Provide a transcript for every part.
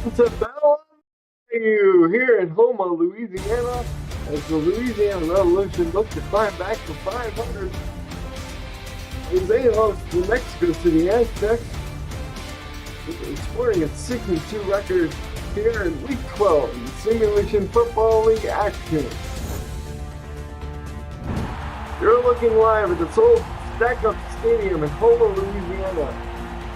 SFL here in Houma, Louisiana, as the Louisiana Revolution looks to climb back to 500 as they host the Mexico City Aztecs, sporting a 6-2 record here in Week 12 in Simulation Football League action. You're looking live at the Soul Stack-Up Stadium in Houma, Louisiana.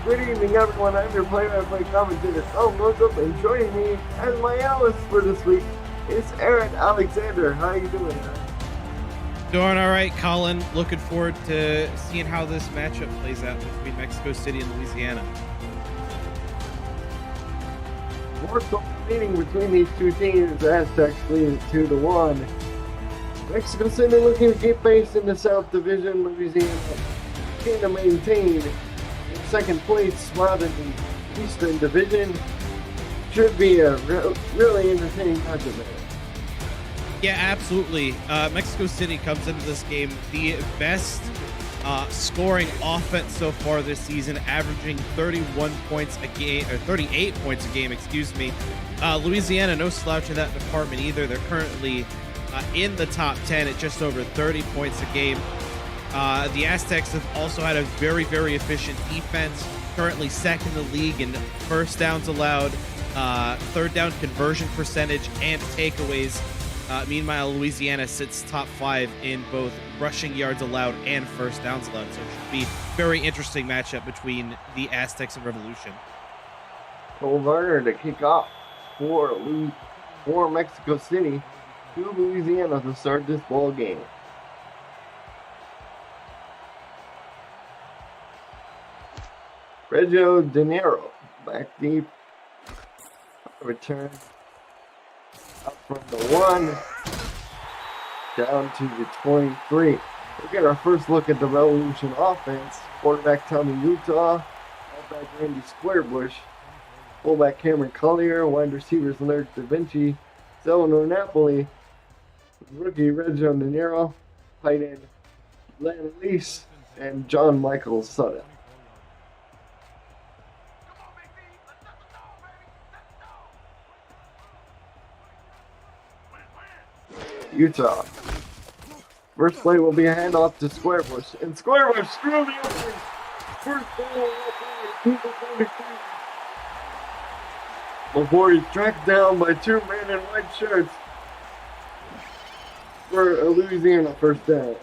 Good evening, everyone. I'm your play-by-play commentator, Tom Northup, and joining me as my analyst for this week is Aaron Alexander. How are you doing, Aaron? Doing all right, Colin. Looking forward to seeing how this matchup plays out between Mexico City and Louisiana. More meeting between these two teams, Aztecs leading 2-1. Mexico City looking to get based in the South Division, Louisiana looking to maintain second place spot in the Eastern Division. Should be a really entertaining matchup there. Yeah, absolutely. Mexico City comes into this game the best scoring offense so far this season, averaging 31 points a game, or 38 points a game, excuse me. Louisiana, no slouch in that department either. They're currently in the top 10 at just over 30 points a game. The Aztecs have also had a very, very efficient defense, currently second in the league in first downs allowed, third down conversion percentage, and takeaways. Meanwhile, Louisiana sits top 5 in both rushing yards allowed and first downs allowed. So it should be a very interesting matchup between the Aztecs and Revolution. Cole Varner to kick off for Mexico City to Louisiana to start this ball game. Reggio De Niro back deep. Return up from the 1 down to the 23. We'll get our first look at the Revolution offense. Quarterback Tommy Utah, halfback Randy Squarebush, fullback Cameron Collier, wide receivers Leonard Da Vinci, Zeleno Napoli, rookie Reggio De Niro, tight end Len Lease, and John Michael Sutton. Utah. First play will be a handoff to Squarebush, and Squarebush threw the opening. First ball before he's tracked down by two men in white shirts for a Louisiana first down.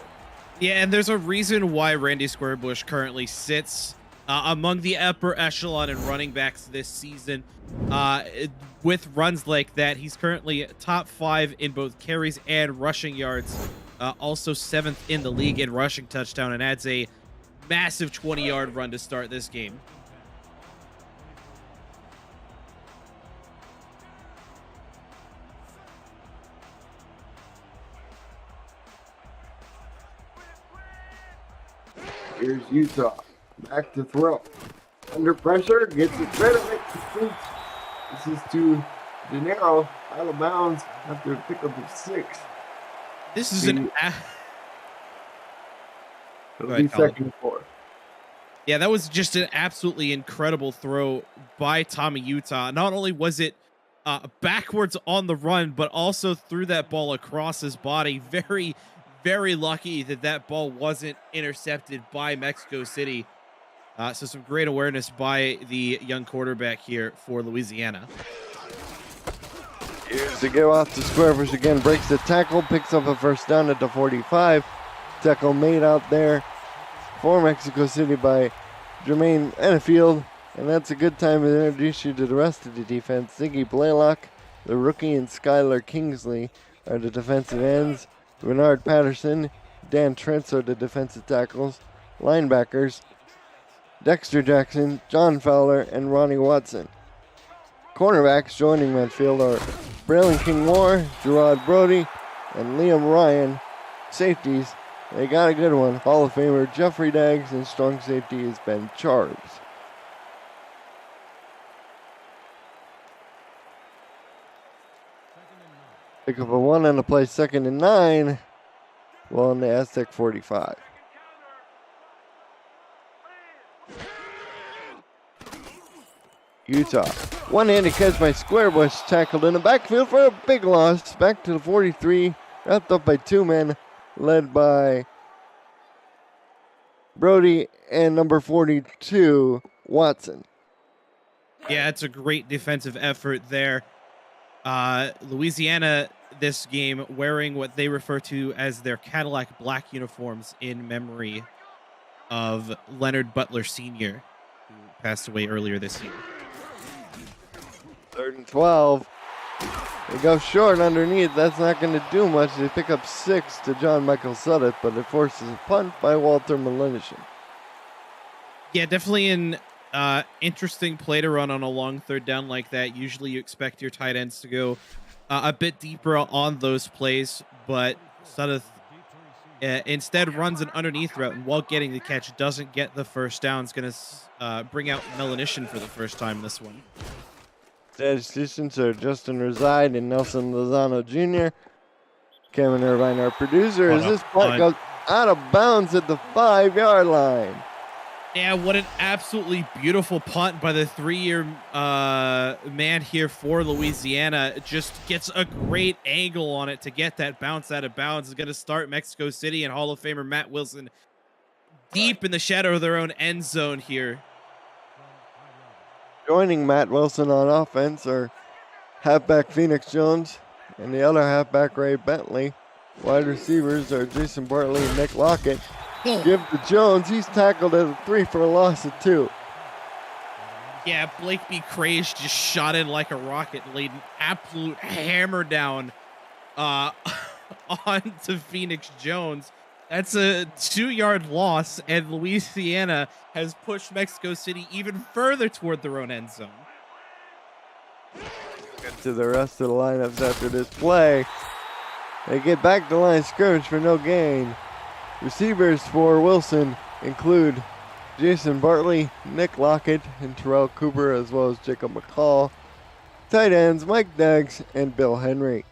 Yeah, and there's a reason why Randy Squarebush currently sits among the upper echelon in running backs this season. With runs like that, he's currently top 5 in both carries and rushing yards. Also 7th in the league in rushing touchdown, and adds a massive 20-yard run to start this game. Here's Utah. Back to throw. Under pressure, gets it rid of it. This is to De Niro, out of bounds after a pickup of 6. This is it'll be second and 4. Yeah, that was just an absolutely incredible throw by Tommy Utah. Not only was it backwards on the run, but also threw that ball across his body. Very, very lucky that that ball wasn't intercepted by Mexico City. So some great awareness by the young quarterback here for Louisiana. Here's the give off to Squarebush again. Breaks the tackle, picks up a first down at the 45. Tackle made out there for Mexico City by Jermaine Enfield. And that's a good time to introduce you to the rest of the defense. Ziggy Blaylock, the rookie, and Skylar Kingsley are the defensive ends. Bernard Patterson, Dan Trentz are the defensive tackles. Linebackers, Dexter Jackson, John Fowler, and Ronnie Watson. Cornerbacks joining midfield are Braylon King Moore, Gerard Brody, and Liam Ryan. Safeties, they got a good one. Hall of Famer Jeffrey Daggs, and strong safety is Ben Charbs. Pick up a 1 on the play, 2nd and 9. Well, on the Aztec 45. Utah. One-handed catch by Squarebush, tackled in the backfield for a big loss. Back to the 43, wrapped up by 2 men, led by Brody and number 42, Watson. Yeah, it's a great defensive effort there. Louisiana this game wearing what they refer to as their Cadillac black uniforms in memory of Leonard Butler Sr., who passed away earlier this year. 3rd and 12. They go short underneath. That's not going to do much. They pick up 6 to John Michael Suddeth, but it forces a punt by Walter Malinishin. Yeah, definitely an interesting play to run on a long 3rd down like that. Usually you expect your tight ends to go a bit deeper on those plays, but Suddeth instead runs an underneath route, and while getting the catch, doesn't get the first down. It's going to bring out Melanishin for the first time this one. Statisticians are Justin Reside and Nelson Lozano Jr. Cameron Irvine, our producer, as this punt goes out of bounds at the 5-yard line. Yeah, what an absolutely beautiful punt by the 3-year man here for Louisiana. Just gets a great angle on it to get that bounce out of bounds. It's going to start Mexico City and Hall of Famer Matt Wilson deep in the shadow of their own end zone here. Joining Matt Wilson on offense are halfback Phoenix Jones and the other halfback Ray Bentley. Wide receivers are Jason Bartley and Nick Lockett. Give to Jones. He's tackled at a 3 for a loss of 2. Yeah, Blake B. Craze just shot in like a rocket, laid an absolute hammer down onto Phoenix Jones. That's a 2-yard loss, and Louisiana has pushed Mexico City even further toward their own end zone. Get to the rest of the lineups after this play. They get back to line of scrimmage for no gain. Receivers for Wilson include Jason Bartley, Nick Lockett, and Terrell Cooper, as well as Jacob McCall. Tight ends Mike Deggs and Bill Henry.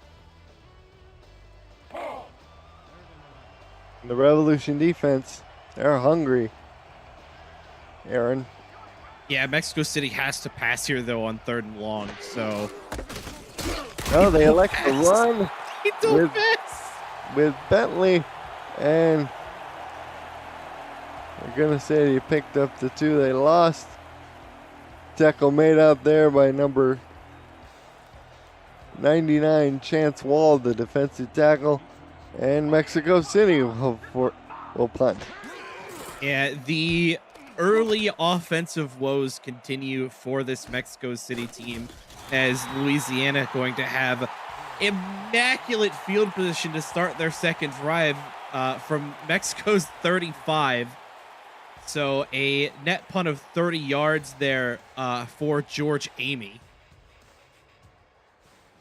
The Revolution defense, they're hungry. Aaron. Yeah, Mexico City has to pass here, though, on 3rd and long, so... No, they elect to run with Bentley, and they're going to say they picked up the 2 they lost. Tackle made out there by number 99, Chance Wall, the defensive tackle. And Mexico City will punt. Yeah, the early offensive woes continue for this Mexico City team, as Louisiana going to have immaculate field position to start their second drive from Mexico's 35. So a net punt of 30 yards there for George Amy.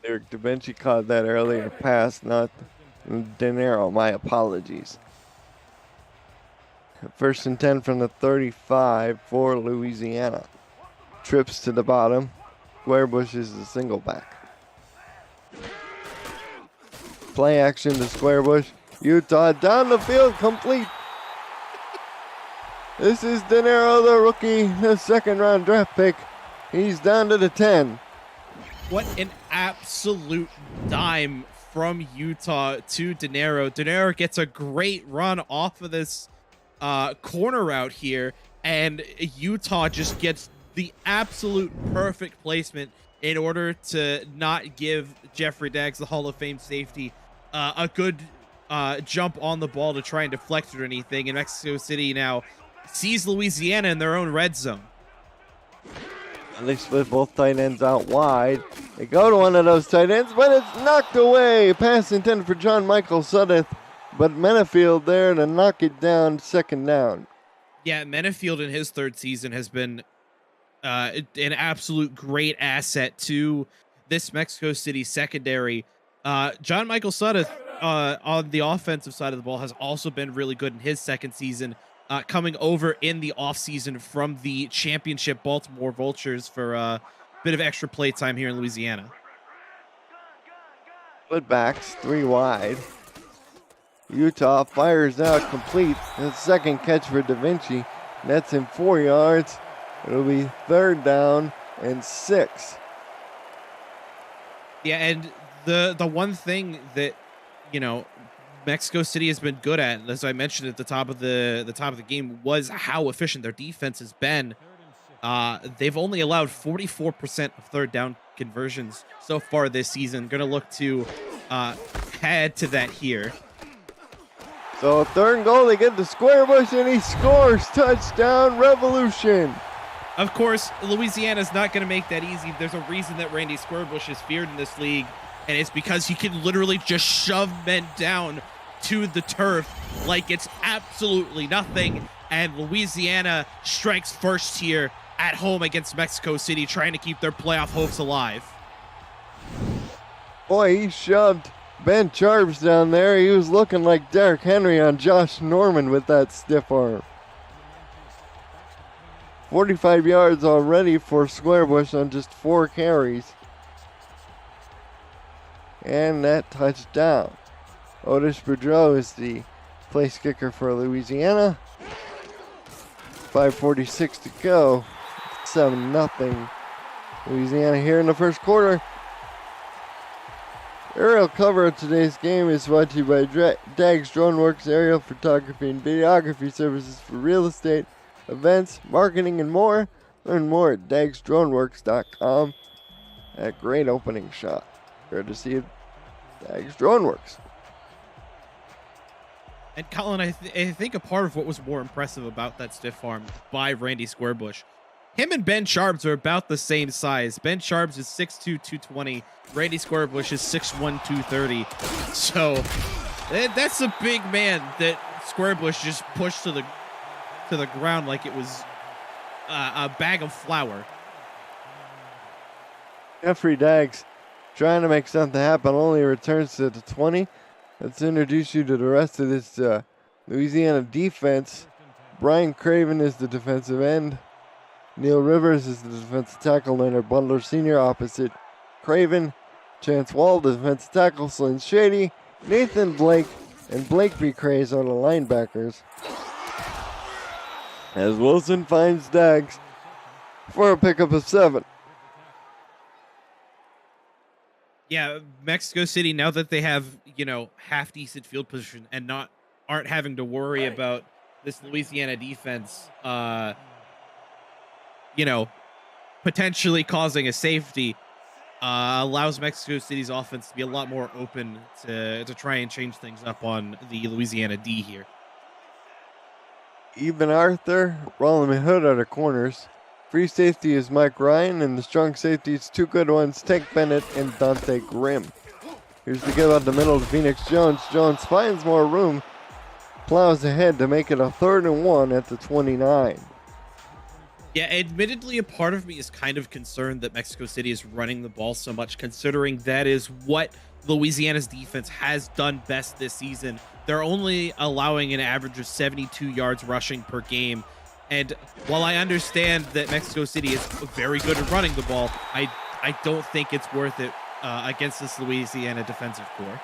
Eric DaVinci caught that earlier pass, not De Niro. My apologies. 1st and 10 from the 35 for Louisiana. Trips to the bottom. Squarebush is the single back. Play action to Squarebush. Utah down the field, complete. This is De Niro, the rookie, the 2nd-round draft pick. He's down to the 10. What an absolute dime from Utah to De Niro. De Niro gets a great run off of this corner route here, and Utah just gets the absolute perfect placement in order to not give Jeffrey Daggs, the Hall of Fame safety, a good jump on the ball to try and deflect it or anything. And Mexico City now sees Louisiana in their own red zone. And they split both tight ends out wide. They go to one of those tight ends, but it's knocked away. Pass intended for John Michael Suddeth, but Menafield there to knock it down, 2nd down. Yeah, Menafield in his 3rd season has been an absolute great asset to this Mexico City secondary. John Michael Suddeth on the offensive side of the ball has also been really good in his 2nd season, coming over in the offseason from the championship Baltimore Vultures for a bit of extra play time here in Louisiana. Split backs, 3 wide. Utah fires out complete. The 2nd catch for DaVinci. Nets him 4 yards. It'll be 3rd down and 6. Yeah, and the one thing that, you know, Mexico City has been good at, as I mentioned at the top of the game, was how efficient their defense has been. They've only allowed 44% of third down conversions so far this season. Going to look to add to that here. So 3rd and goal, they get the square bush, and he scores. Touchdown, Revolution. Of course, Louisiana's not going to make that easy. There's a reason that Randy Squarebush is feared in this league, and it's because he can literally just shove men down to the turf like it's absolutely nothing. And Louisiana strikes first here at home against Mexico City, trying to keep their playoff hopes alive. Boy, he shoved Ben Charbs down there. He was looking like Derrick Henry on Josh Norman with that stiff arm. 45 yards already for Squarebush on just 4 carries. And that touchdown. Otis Boudreau is the place kicker for Louisiana. 5:46 to go. 7-0. Louisiana here in the first quarter. Aerial cover of today's game is brought to you by Dags DroneWorks aerial photography and videography services for real estate, events, marketing, and more. Learn more at dagsdroneworks.com. That great opening shot. Courtesy of Dags DroneWorks. And Colin, I think a part of what was more impressive about that stiff arm by Randy Squarebush, him and Ben Charbs are about the same size. Ben Charbs is 6'2", 220. Randy Squarebush is 6'1", 230. So that's a big man that Squarebush just pushed to the ground like it was a bag of flour. Jeffrey Dags trying to make something happen, only returns to the 20. Let's introduce you to the rest of this Louisiana defense. Brian Craven is the defensive end. Neil Rivers is the defensive tackle. Leonard Bundler Sr. opposite Craven. Chance Wall, the defensive tackle. Slyn Shady, Nathan Blake, and Blake B. Craze are the linebackers. As Wilson finds Dags for a pickup of 7. Yeah, Mexico City, now that they have, half decent field position and aren't having to worry about this Louisiana defense, potentially causing a safety, allows Mexico City's offense to be a lot more open to try and change things up on the Louisiana D here. Eben Arthur, Rollin Hood are the corners. Free safety is Mike Ryan, and the strong safeties, 2 good ones, Tank Bennett and Dante Grimm. Here's the give out the middle to Phoenix Jones. Jones finds more room, plows ahead to make it a 3rd and 1 at the 29. Yeah, admittedly, a part of me is kind of concerned that Mexico City is running the ball so much, considering that is what Louisiana's defense has done best this season. They're only allowing an average of 72 yards rushing per game. And while I understand that Mexico City is very good at running the ball, I don't think it's worth it against this Louisiana defensive core.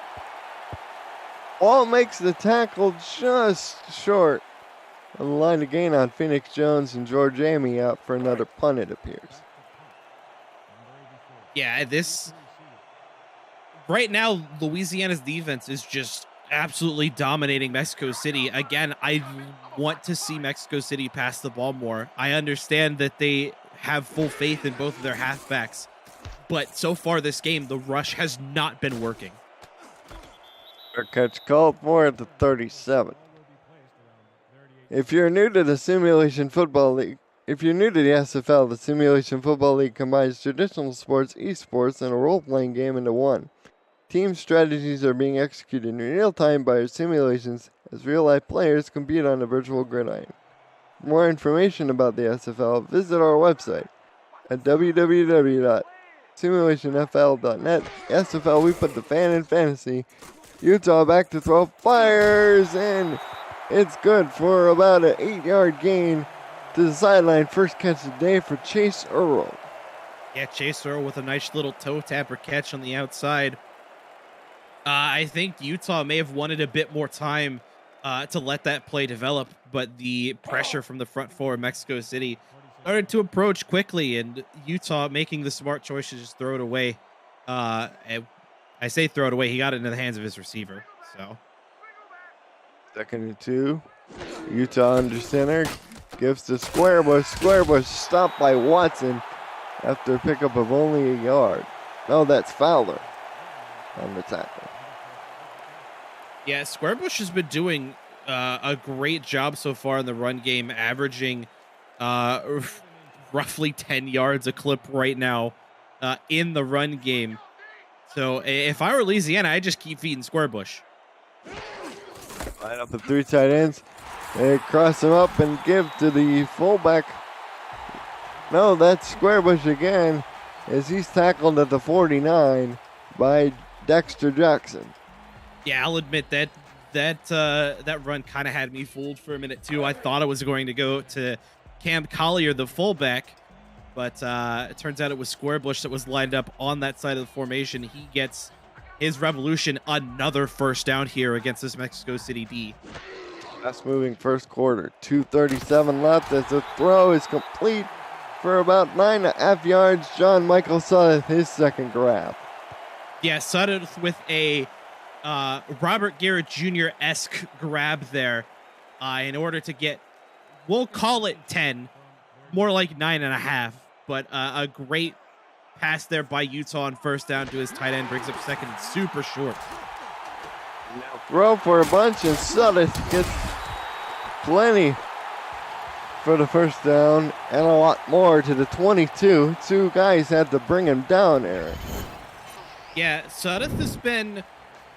Wall makes the tackle just short on the line of gain on Phoenix Jones, and George Amy out for another punt, it appears. Yeah, right now, Louisiana's defense is just absolutely dominating Mexico City. Again, I want to see Mexico City pass the ball more. I understand that they have full faith in both of their halfbacks, but so far this game, the rush has not been working. Fair catch called for at the 37. If you're new to the Simulation Football League, if you're new to the SFL, the Simulation Football League combines traditional sports, esports, and a role-playing game into one. Team strategies are being executed in real time by our simulations as real-life players compete on a virtual gridiron. For more information about the SFL, visit our website at www.simulationfl.net. SFL, we put the fan in fantasy. Utah back to throw, fires, and it's good for about an 8-yard gain to the sideline. First catch of the day for Chase Earl. Yeah, Chase Earl with a nice little toe tapper catch on the outside. I think Utah may have wanted a bit more time to let that play develop, but the pressure from the front four of Mexico City started to approach quickly, and Utah making the smart choice to just throw it away. And I say throw it away. He got it into the hands of his receiver. So 2nd and 2. Utah under center. Gives to Squarebush. Squarebush stopped by Watson after a pickup of only a yard. No, that's Fowler on the tackle. yeah, Squarebush has been doing a great job so far in the run game, averaging roughly 10 yards a clip right now in the run game. So if I were Louisiana, I'd just keep feeding Squarebush. Line up the 3 tight ends. They cross him up and give to the fullback. No, that's Squarebush again, as he's tackled at the 49 by Dexter Jackson. Yeah, I'll admit that run kind of had me fooled for a minute too. I thought it was going to go to Cam Collier, the fullback, but it turns out it was Squarebush that was lined up on that side of the formation. He gets his revolution, another first down here against this Mexico City D. Fast moving first quarter. 2:37 left as the throw is complete for about 9.5 yards. John Michael Sudduth, his second grab. Yeah, Sudduth with a Robert Garrett Jr.-esque grab there in order to get, we'll call it 10, more like 9.5, but a great pass there by Utah on first down to his tight end, brings up second and super short. Now throw for a bunch, and Sudduth gets plenty for the first down and a lot more to the 22. 2 guys had to bring him down, Aaron. Yeah, Sudduth has been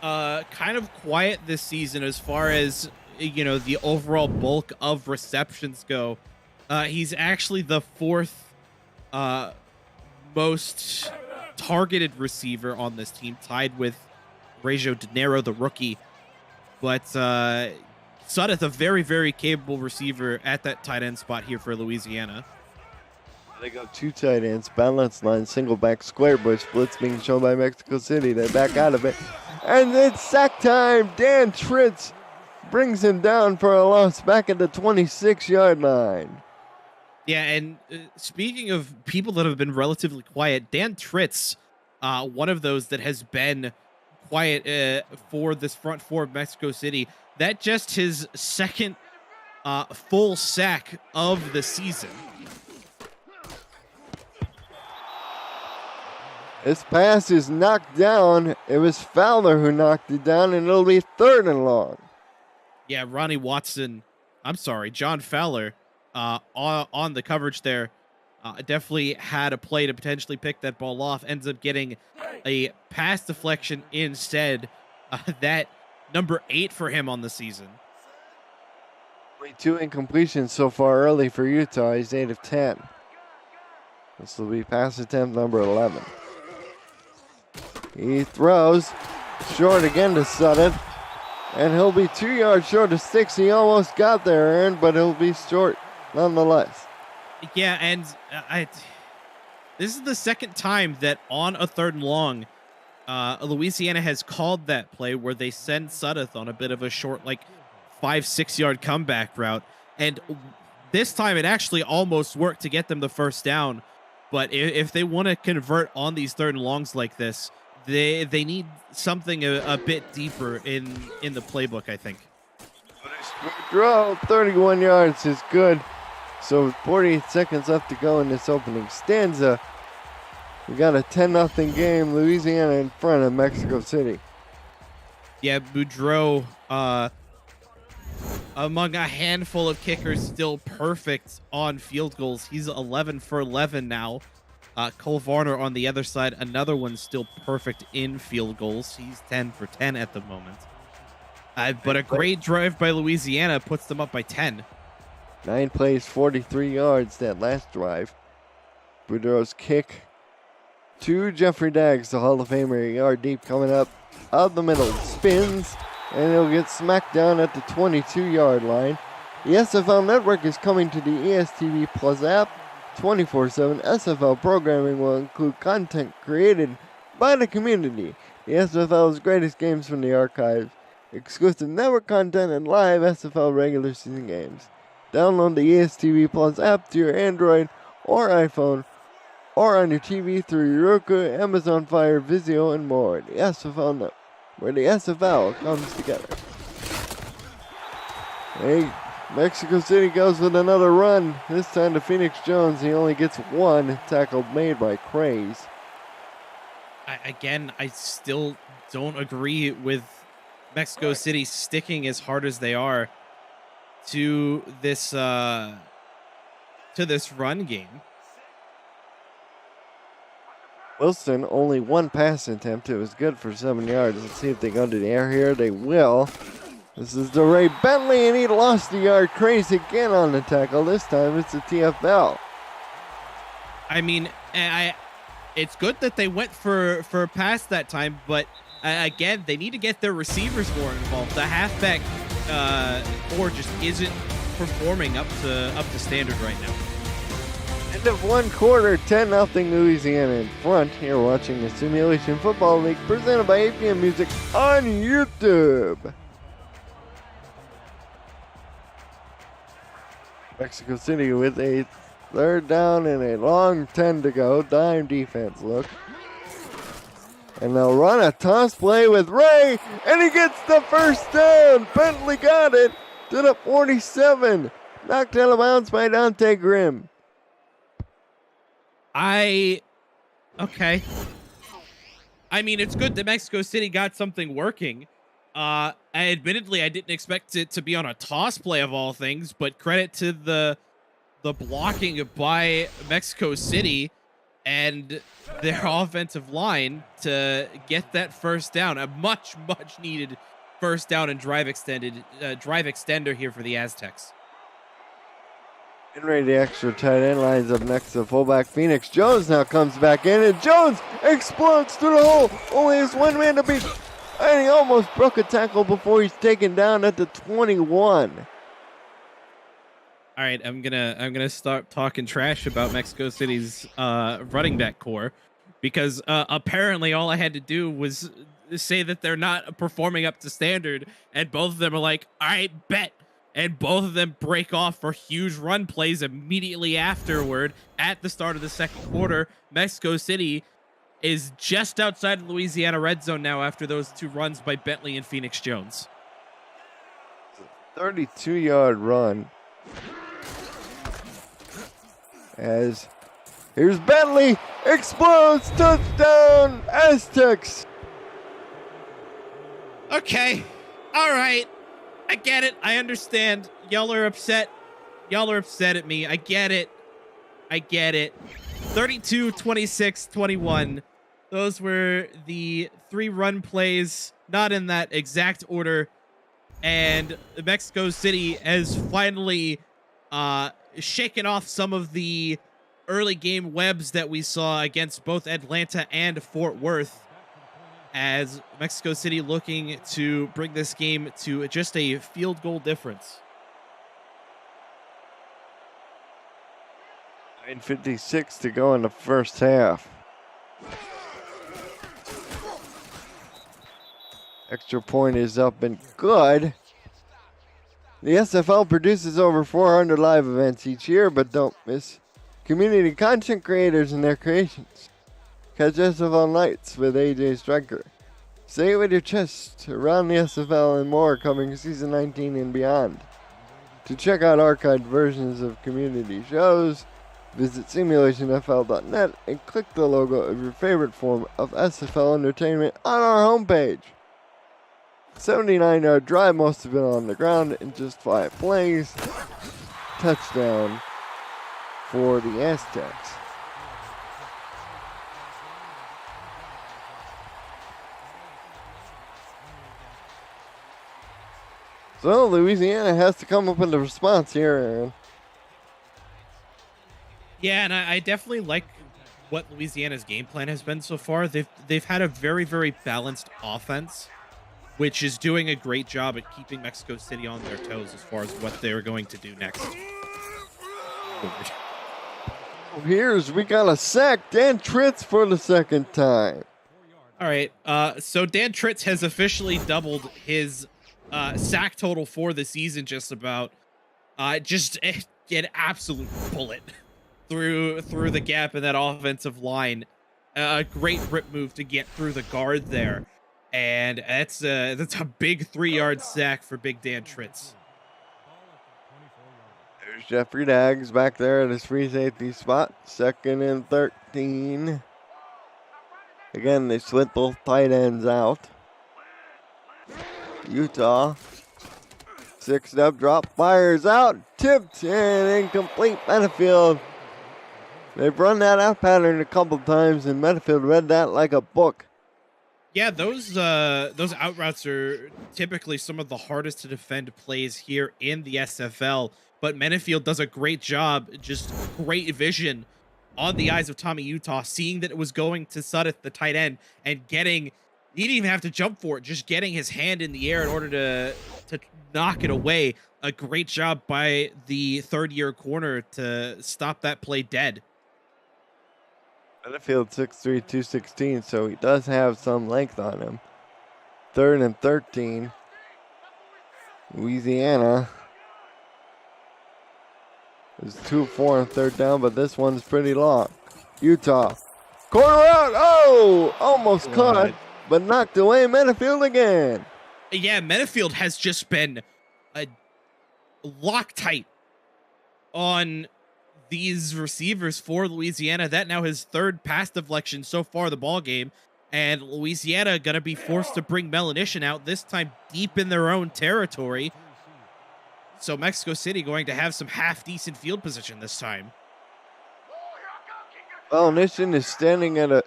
kind of quiet this season as far as, the overall bulk of receptions go. He's actually the 4th most targeted receiver on this team, tied with Reggio De Niro, the rookie. But Sudduth, a very, very capable receiver at that tight end spot here for Louisiana. They go 2 tight ends, balance line, single back, Squarebush, blitz being shown by Mexico City. They back out of it. And it's sack time. Dan Tritz brings him down for a loss back at the 26-yard line. Yeah, and speaking of people that have been relatively quiet, Dan Tritz, one of those that has been quiet for this front four of Mexico City. That just his second full sack of the season. This pass is knocked down. It was Fowler who knocked it down, and it'll be 3rd and long. Yeah, John Fowler on the coverage there. Definitely had a play to potentially pick that ball off. Ends up getting a pass deflection instead. That number 8 for him on the season. Only 2 incompletions so far early for Utah. He's 8 of 10. This will be pass attempt number 11. He throws short again to Sudduth, and he'll be 2 yards short of 6. He almost got there, Aaron, but he'll be short nonetheless. Yeah, and this is the second time that on a 3rd and long, Louisiana has called that play where they send Sudduth on a bit of a short, 5-6 yard comeback route. And this time it actually almost worked to get them the first down. But if they want to convert on these 3rd and longs like this, they need something a bit deeper in the playbook, I think. Throw 31 yards is good. So 48 seconds left to go in this opening stanza. We got a 10-0 game. Louisiana in front of Mexico City. Yeah, Boudreaux, among a handful of kickers, still perfect on field goals. He's 11 for 11 now. Cole Varner on the other side, another one still perfect in field goals. He's 10 for 10 at the moment. But a great drive by Louisiana puts them up by 10. 9 plays, 43 yards that last drive. Boudreaux's kick to Jeffrey Daggs, the Hall of Famer, a yard deep coming up out the middle. Spins, and he'll get smacked down at the 22-yard line. The SFL network is coming to the ESTV Plus app 24/7. SFL programming will include content created by the community. The SFL's greatest games from the archives, exclusive network content, and live SFL regular season games. Download the ESTV Plus app to your Android or iPhone, or on your TV through your Roku, Amazon Fire, Vizio, and more. The SFL Network, where the SFL comes together. Hey, Mexico City goes with another run. This time to Phoenix Jones. He only gets one tackle made by Craze. I still don't agree with Mexico City sticking as hard as they are to this run game. Wilson, only one pass attempt. It was good for 7 yards. Let's see if they go to the air here. They will. This is DeRay Bentley, and he lost a yard. Crazy again on the tackle. This time it's a TFL. I mean, it's good that they went for a pass that time, but again, they need to get their receivers more involved. The halfback core just isn't performing up to standard right now. End of one quarter, 10-0 Louisiana in front. Here watching the Simulation Football League presented by APM Music on YouTube. Mexico City with a third down and a long 10 to go. Dime defense look. And they'll run a toss play with Ray, and he gets the first down. Bentley got it to the 47. Knocked out of bounds by Dante Grimm. Okay. I mean, it's good that Mexico City got something working. Admittedly, I didn't expect it to be on a toss play of all things, but credit to the blocking by Mexico City and their offensive line to get that first down. A much needed first down and drive extender here for the Aztecs. Getting ready, the extra tight end lines up next to fullback Phoenix Jones now comes back in, and Jones explodes through the hole. Only has one man to beat, and he almost broke a tackle before he's taken down at the 21. All right, I'm gonna start talking trash about Mexico City's running back core, because apparently all I had to do was say that they're not performing up to standard, and both of them are like, all right, bet. And both of them break off for huge run plays immediately afterward at the start of the second quarter. Mexico City is just outside of Louisiana red zone now after those two runs by Bentley and Phoenix Jones. 32-yard run. As here's Bentley, explodes, touchdown, Aztecs. Okay, all right. I get it. I understand. Y'all are upset. Y'all are upset at me. I get it. 32, 26, 21. Those were the three run plays, not in that exact order. And Mexico City has finally shaken off some of the early game webs that we saw against both Atlanta and Fort Worth, as Mexico City looking to bring this game to just a field goal difference. 9:56 to go in the first half. Extra point is up and good. The SFL produces over 400 live events each year, but don't miss community content creators and their creations. Catch SFL Nights with AJ Striker. Say it with your chest around the SFL and more coming season 19 and beyond. To check out archived versions of community shows, visit simulationfl.net and click the logo of your favorite form of SFL entertainment on our homepage. 79-yard drive, most of it on the ground in just 5 plays. Touchdown for the Aztecs. So Louisiana has to come up with a response here, Aaron. Yeah, and I definitely like what Louisiana's game plan has been so far. They've had a very, very balanced offense, which is doing a great job at keeping Mexico City on their toes as far as what they're going to do next. We got a sack. Dan Tritz for the second time. All right, so Dan Tritz has officially doubled his sack total for the season, just about. Just an absolute bullet through the gap in that offensive line. A great rip move to get through the guard there, and that's a big 3-yard sack for Big Dan Tritz. There's Jeffrey Daggs back there at his free safety spot. 2nd and 13. Again, they split both tight ends out. Utah. 6-step drop, fires out, tipped, and incomplete. Benefield. They've run that out pattern a couple times, and Benefield read that like a book. Yeah, those out routes are typically some of the hardest to defend plays here in the SFL. But Benefield does a great job, just great vision on the eyes of Tommy Utah, seeing that it was going to Sudeth, the tight end, and getting. He didn't even have to jump for it, just getting his hand in the air in order to knock it away. A great job by the 3rd-year corner to stop that play dead. Benefield 6'3", 216, so he does have some length on him. 3rd and 13. Louisiana. There's 2-4 on 3rd down, but this one's pretty long. Utah. Corner out. Oh! Almost caught, but knocked away Benefield again. Yeah, Benefield has just been Loctite on these receivers for Louisiana. That now his 3rd pass deflection so far the ball game, and Louisiana gonna be forced to bring Melanition out, this time deep in their own territory. So Mexico City going to have some half decent field position this time. Melanition is standing at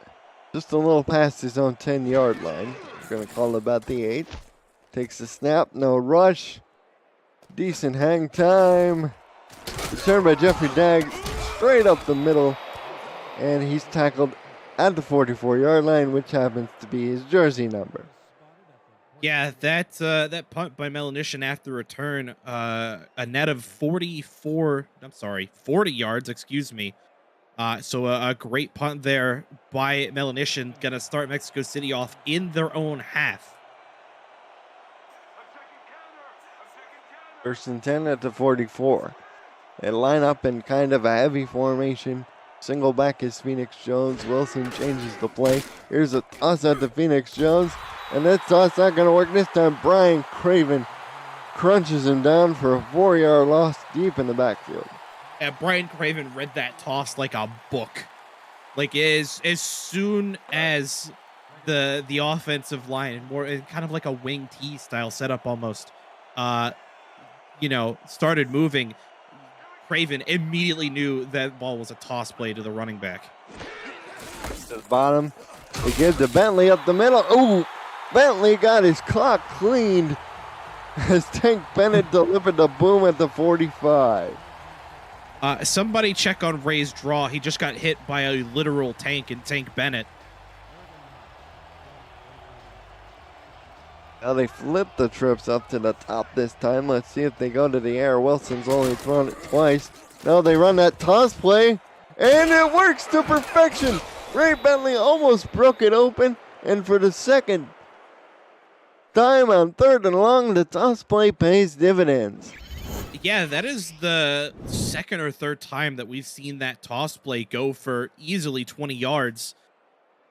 just a little past his own 10-yard line. We're gonna call it about the 8. Takes the snap, no rush. Decent hang time. Returned by Jeffrey Daggs, straight up the middle. And he's tackled at the 44-yard line, which happens to be his jersey number. Yeah, that punt by Melanition after return, a net of 40 yards, excuse me. So a great punt there by Melanition, gonna start Mexico City off in their own half. 1st and 10 at the 44. They line up in kind of a heavy formation. Single back is Phoenix Jones. Wilson changes the play. Here's a toss at the Phoenix Jones. And that toss not going to work this time. Brian Craven crunches him down for a 4-yard loss deep in the backfield. Yeah, Brian Craven read that toss like a book. Like as soon as the offensive line, more kind of like a wing T style setup almost, started moving, Craven immediately knew that ball was a toss play to the running back. To the bottom. They give to Bentley up the middle. Ooh, Bentley got his clock cleaned as Tank Bennett delivered the boom at the 45. Somebody check on Ray's draw. He just got hit by a literal tank in Tank Bennett. Now they flip the trips up to the top this time. Let's see if they go to the air. Wilson's only thrown it twice. Now they run that toss play, and it works to perfection. Ray Bentley almost broke it open, and for the 2nd time on 3rd and long, the toss play pays dividends. Yeah, that is the 2nd or 3rd time that we've seen that toss play go for easily 20 yards.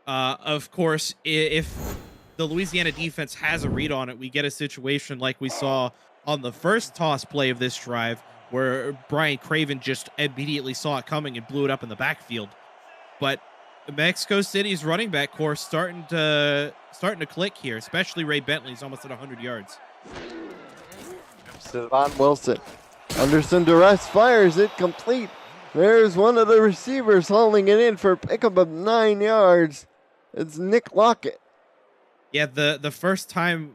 Of course, if the Louisiana defense has a read on it, we get a situation like we saw on the first toss play of this drive where Brian Craven just immediately saw it coming and blew it up in the backfield. But Mexico City's running back core starting to click here, especially Ray Bentley's almost at 100 yards. Devon Wilson under some duress fires it complete. There's one of the receivers hauling it in for a pickup of 9 yards. It's Nick Lockett. Yeah, the first time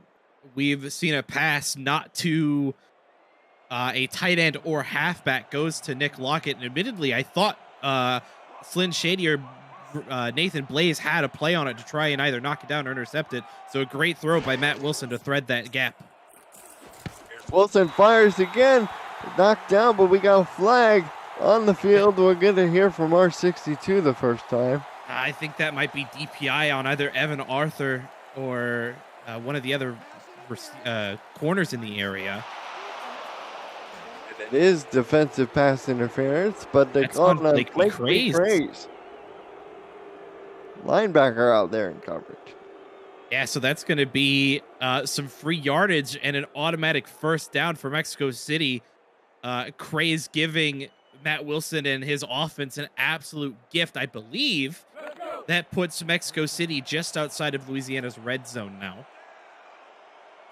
we've seen a pass not to a tight end or halfback goes to Nick Lockett. And admittedly, I thought Flynn Shady or Nathan Blaze had a play on it to try and either knock it down or intercept it. So a great throw by Matt Wilson to thread that gap. Wilson fires again. Knocked down, but we got a flag on the field. We're going to hear from R62 the first time. I think that might be DPI on either Evan Arthur or one of the other corners in the area. It is defensive pass interference, but they That's call on it on Blake Blake Craze. Linebacker out there in coverage. Yeah, so that's going to be some free yardage and an automatic first down for Mexico City. Craze giving Matt Wilson and his offense an absolute gift. I believe that puts Mexico City just outside of Louisiana's red zone now.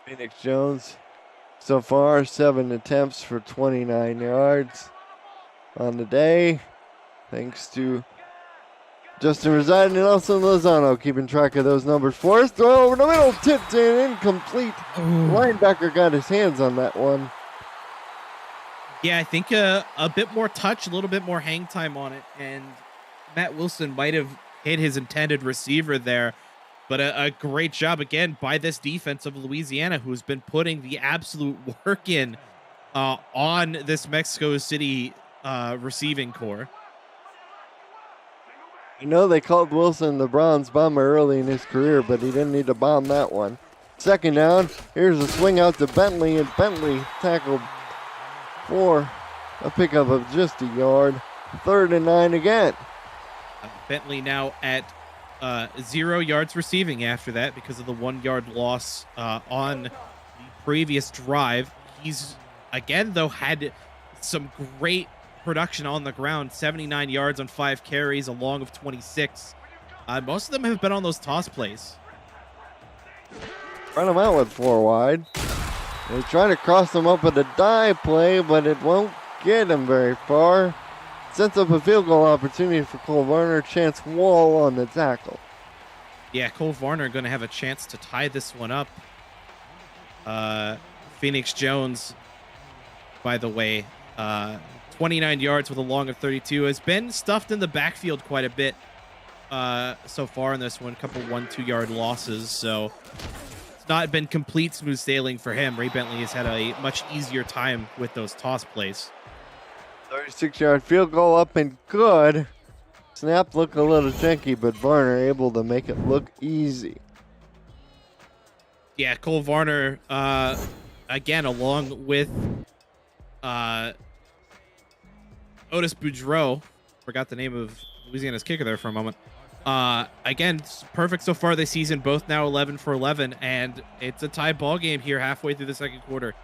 Phoenix Jones, so far, 7 attempts for 29 yards on the day. Thanks to Justin Reside and Nelson Lozano keeping track of those numbers for us. Throw over the middle, tipped in, incomplete. Linebacker got his hands on that one. Yeah, I think a bit more touch, a little bit more hang time on it, and Matt Wilson might have hit his intended receiver there. But a great job, again, by this defense of Louisiana, who's been putting the absolute work in on this Mexico City receiving core. You know they called Wilson the bronze bomber early in his career, but he didn't need to bomb that one. Second down, here's a swing out to Bentley, and Bentley tackled for a pickup of just a yard. 3rd and 9 again. Bentley now at 0 yards receiving after that because of the 1 yard loss on the previous drive. He's, again, though, had some great production on the ground. 79 yards on 5 carries, a long of 26. Most of them have been on those toss plays. Run him out with 4 wide. They try to cross him up with a dive play, but it won't get him very far. Sets up a field goal opportunity for Cole Varner. Chance Wall on the tackle. Yeah, Cole Varner going to have a chance to tie this one up. Phoenix Jones, by the way, 29 yards with a long of 32, has been stuffed in the backfield quite a bit so far in this one. A couple 1-2 yard losses, so it's not been complete smooth sailing for him. Ray Bentley has had a much easier time with those toss plays. 36-yard field goal up and good. Snap looked a little janky, but Varner able to make it look easy. Yeah, Cole Varner, again, along with Otis Boudreau, forgot the name of Louisiana's kicker there for a moment. Again, perfect so far this season, both now 11 for 11, and it's a tie ball game here halfway through the second quarter.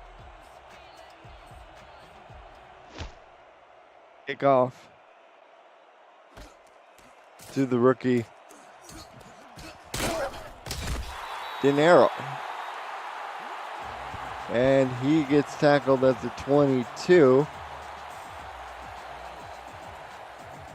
Kickoff to the rookie Dinero. And he gets tackled at the 22.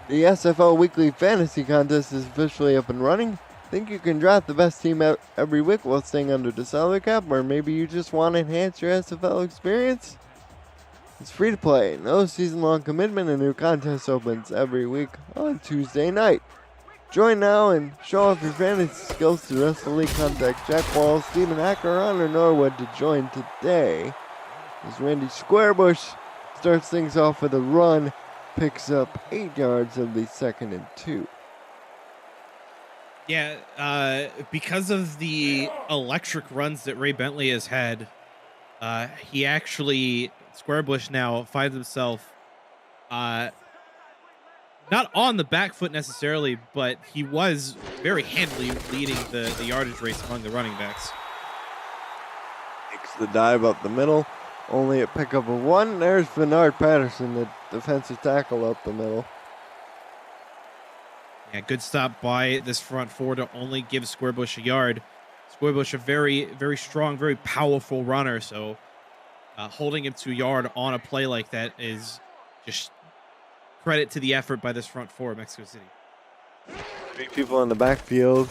The SFL Weekly Fantasy Contest is officially up and running. Think you can draft the best team every week while staying under the salary cap, or maybe you just want to enhance your SFL experience? It's free to play, no season-long commitment, and new contest opens every week on Tuesday night. Join now and show off your fantasy skills to the rest of the league. Contact Jack Wall, Stephen Acker, or Norwood to join today. As Randy Squarebush starts things off with a run, picks up 8 yards of the 2nd and 2. Yeah, because of the electric runs that Ray Bentley has had, he actually, Squarebush now finds himself not on the back foot necessarily, but he was very handily leading the yardage race among the running backs. Takes the dive up the middle, only a pickup of 1. There's Bernard Patterson, the defensive tackle up the middle. Yeah, good stop by this front four to only give Squarebush a yard. Squarebush, a very, very strong, very powerful runner, so holding him to a yard on a play like that is just credit to the effort by this front four of Mexico City. 3 people in the backfield.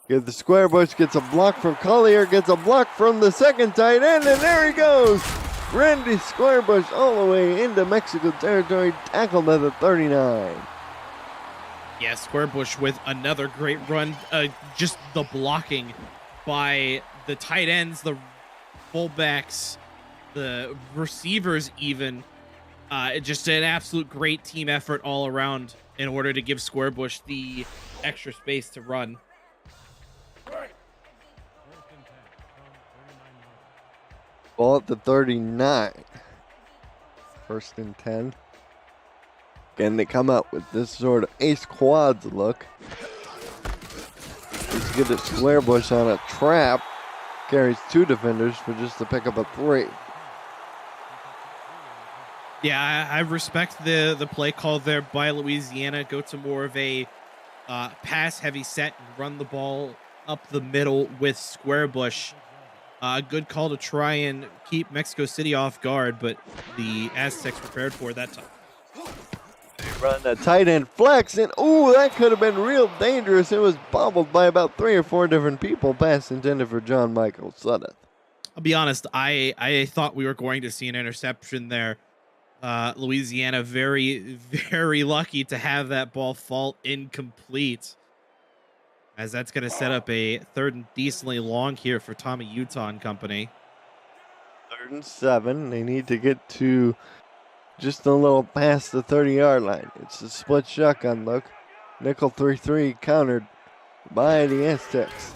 Give the Squarebush, gets a block from Collier, gets a block from the second tight end, and there he goes! Randy Squarebush all the way into Mexico territory, tackled at the 39. Yeah, Squarebush with another great run. Just the blocking by the tight ends, the fullbacks, the receivers even. Just an absolute great team effort all around in order to give Squarebush the extra space to run. Ball at the 39. First and 10. Again, they come out with this sort of ace quads look. Let's get a square bush on a trap. Carries 2 defenders for just to pick up a 3. Yeah, I respect the play call there by Louisiana. Go to more of a pass-heavy set and run the ball up the middle with square bush. A good call to try and keep Mexico City off guard, but the Aztecs prepared for that time. Run the tight end flex, and ooh, that could have been real dangerous. It was bobbled by about 3 or 4 different people. Pass intended for John Michael Suddeth. I'll be honest, I thought we were going to see an interception there. Louisiana very, very lucky to have that ball fall incomplete, as that's going to set up a 3rd and decently long here for Tommy Utah and company. 3rd and 7. They need to get to just a little past the 30-yard line. It's a split shotgun look. Nickel 3-3 countered by the Aztecs.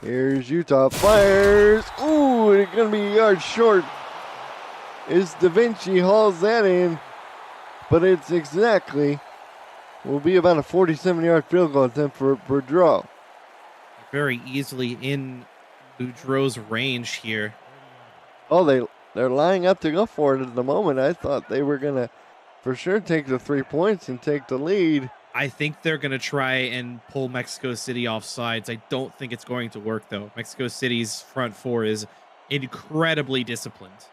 Here's Utah. Fires. Ooh, it's going to be a yard short. Is Da Vinci hauls that in, but it's exactly, will be about a 47-yard field goal attempt for Boudreaux. Very easily in Boudreaux's range here. Oh, they're lining up to go for it at the moment. I thought they were going to for sure take the 3 points and take the lead. I think they're going to try and pull Mexico City off sides. I don't think it's going to work, though. Mexico City's front 4 is incredibly disciplined.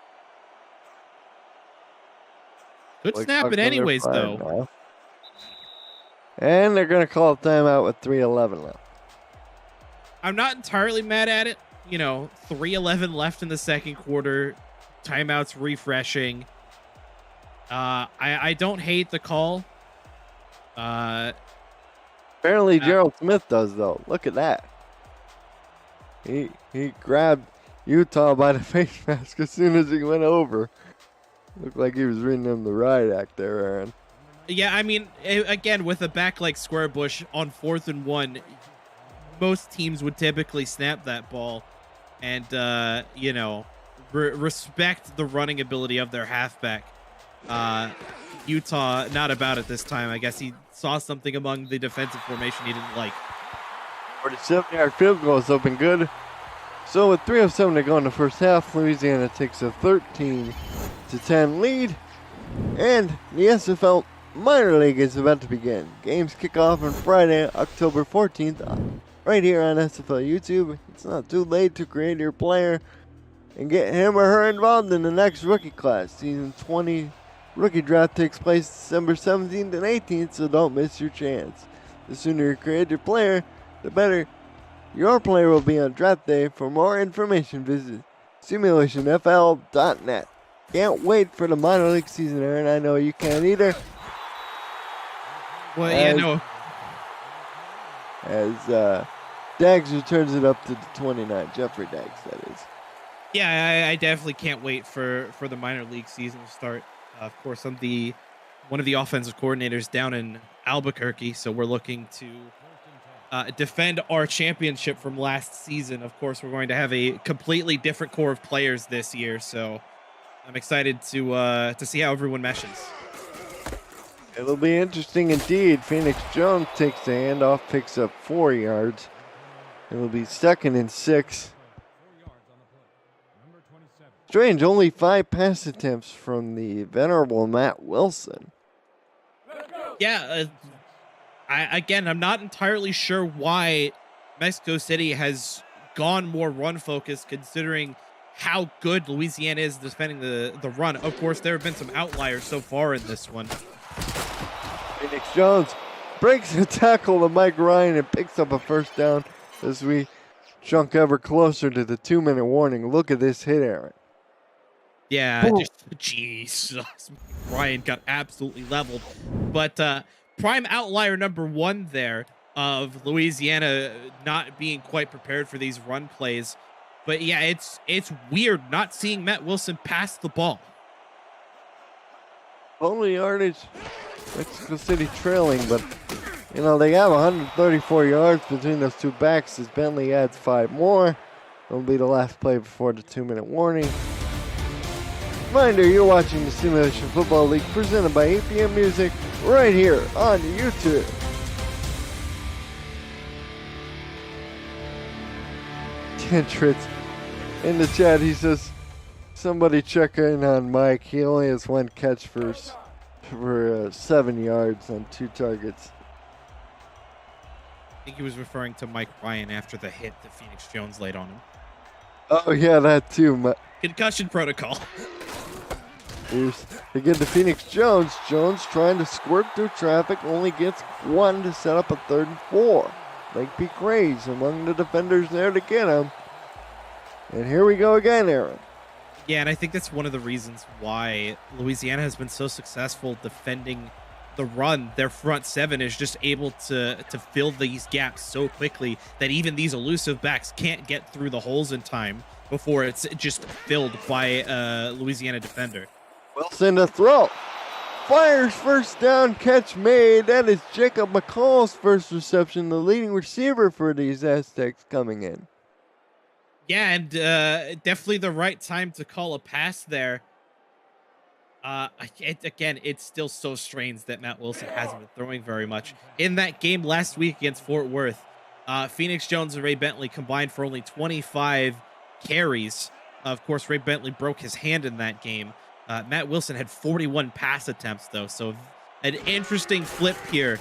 Good snap it anyways, though. Now. And they're going to call a timeout with 3:11 left. I'm not entirely mad at it. 3:11 left in the second quarter. Timeouts refreshing. I don't hate the call. Apparently Gerald Smith does, though. Look at that. He grabbed Utah by the face mask as soon as he went over. Looked like he was reading him the riot act there, Aaron. Yeah, I mean, again, with a back like Square Bush on 4th and 1, most teams would typically snap that ball and, respect the running ability of their halfback. Utah, not about it this time. I guess he saw something among the defensive formation he didn't like. 47-yard field goal is open good. So with 3:07 to go in the first half, Louisiana takes a 13-10 lead. And the SFL Minor League is about to begin. Games kick off on Friday, October 14th, right here on SFL YouTube. It's not too late to create your player and get him or her involved in the next rookie class. Season 20 rookie draft takes place December 17th and 18th, so don't miss your chance. The sooner you create your player, the better your player will be on draft day. For more information, visit simulationfl.net. Can't wait for the minor league season, Aaron. I know you can't either. Well, yeah, no. As Dags returns it up to the 29. Jeffrey Dags, that is. Yeah, I definitely can't wait for the minor league season to start. Of course, I'm one of the offensive coordinators down in Albuquerque, so we're looking to defend our championship from last season. Of course, we're going to have a completely different core of players this year, so I'm excited to see how everyone meshes. It'll be interesting indeed. Phoenix Jones takes the handoff, picks up 4 yards. It'll be 2nd and 6. Strange, only 5 pass attempts from the venerable Matt Wilson. Yeah, I'm not entirely sure why Mexico City has gone more run-focused, considering how good Louisiana is defending the run. Of course, there have been some outliers so far in this one. Phoenix Jones breaks a tackle to Mike Ryan and picks up a first down as we chunk ever closer to the 2-minute warning. Look at this hit, Aaron. Yeah, Jesus. Ryan got absolutely leveled. But prime outlier number 1 there of Louisiana not being quite prepared for these run plays. But yeah, it's weird not seeing Matt Wilson pass the ball. Only yardage, Mexico City trailing, but they have 134 yards between those two backs as Bentley adds 5 more. It'll be the last play before the 2-minute warning. Reminder, you're watching the Simulation Football League presented by APM Music right here on YouTube. Tentritz in the chat, he says, somebody check in on Mike. He only has one catch for 7 yards on 2 targets. I think he was referring to Mike Ryan after the hit that Phoenix Jones laid on him. Oh, yeah, that too. Concussion protocol. Here's again to Phoenix Jones. Jones trying to squirt through traffic, only gets 1 to set up a 3rd and 4. Like be crazy among the defenders there to get him. And here we go again, Aaron. Yeah, and I think that's one of the reasons why Louisiana has been so successful defending the run. Their front 7 is just able to fill these gaps so quickly that even these elusive backs can't get through the holes in time before it's just filled by a Louisiana defender. Wilson to throw. Fires first down, catch made. That is Jacob McCall's first reception, the leading receiver for these Aztecs coming in. Yeah, and definitely the right time to call a pass there. Again, it's still so strange that Matt Wilson hasn't been throwing very much. In that game last week against Fort Worth, Phoenix Jones and Ray Bentley combined for only 25 carries. Of course, Ray Bentley broke his hand in that game. Matt Wilson had 41 pass attempts, though, so an interesting flip here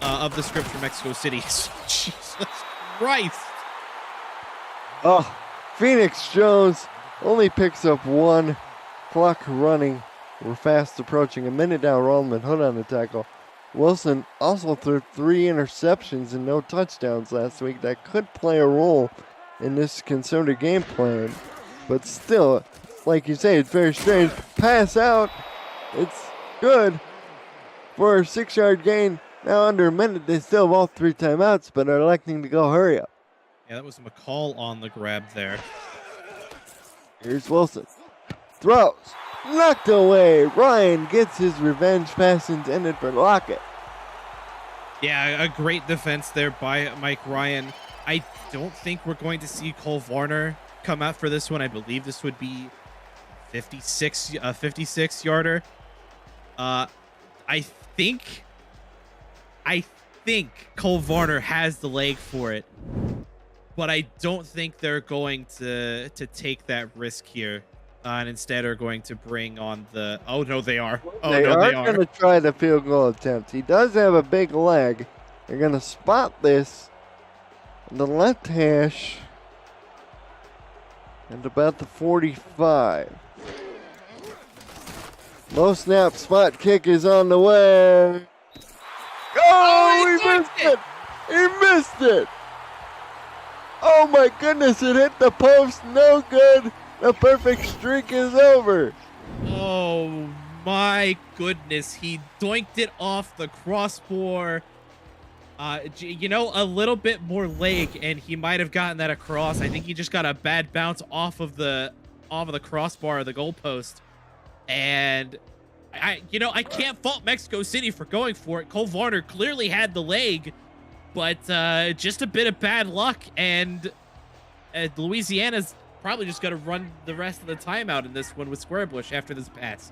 of the script for Mexico City. Jesus Christ. Oh, Phoenix Jones only picks up 1. Clock running. We're fast approaching a minute down. Rollman Hood on the tackle. Wilson also threw 3 interceptions and no touchdowns last week. That could play a role in this concerted game plan. But still, like you say, it's very strange. Pass out. It's good for a 6-yard gain. Now under a minute, they still have all 3 timeouts, but are electing to go hurry up. Yeah, that was McCall on the grab there. Here's Wilson. Throws. Knocked away. Ryan gets his revenge pass intended for Lockett. Yeah, a great defense there by Mike Ryan. I don't think we're going to see Cole Varner come out for this one. I believe this would be 56 yarder. I think Cole Varner has the leg for it, but I don't think they're going to take that risk here, and instead are going to bring on the. Oh no, they are. Oh they no, are they are going to try the field goal attempt. He does have a big leg. They're going to spot this on the left hash and about the 45. Low snap spot kick is on the way. Oh, he missed it! He missed it! Oh my goodness, it hit the post. No good. The perfect streak is over. Oh my goodness, he doinked it off the crossbar. A little bit more leg, and he might have gotten that across. I think he just got a bad bounce off of the crossbar of the goalpost. And I can't fault Mexico City for going for it. Cole Varner clearly had the leg, but just a bit of bad luck, and Louisiana's probably just got to run the rest of the timeout in this one with Squarebush after this pass.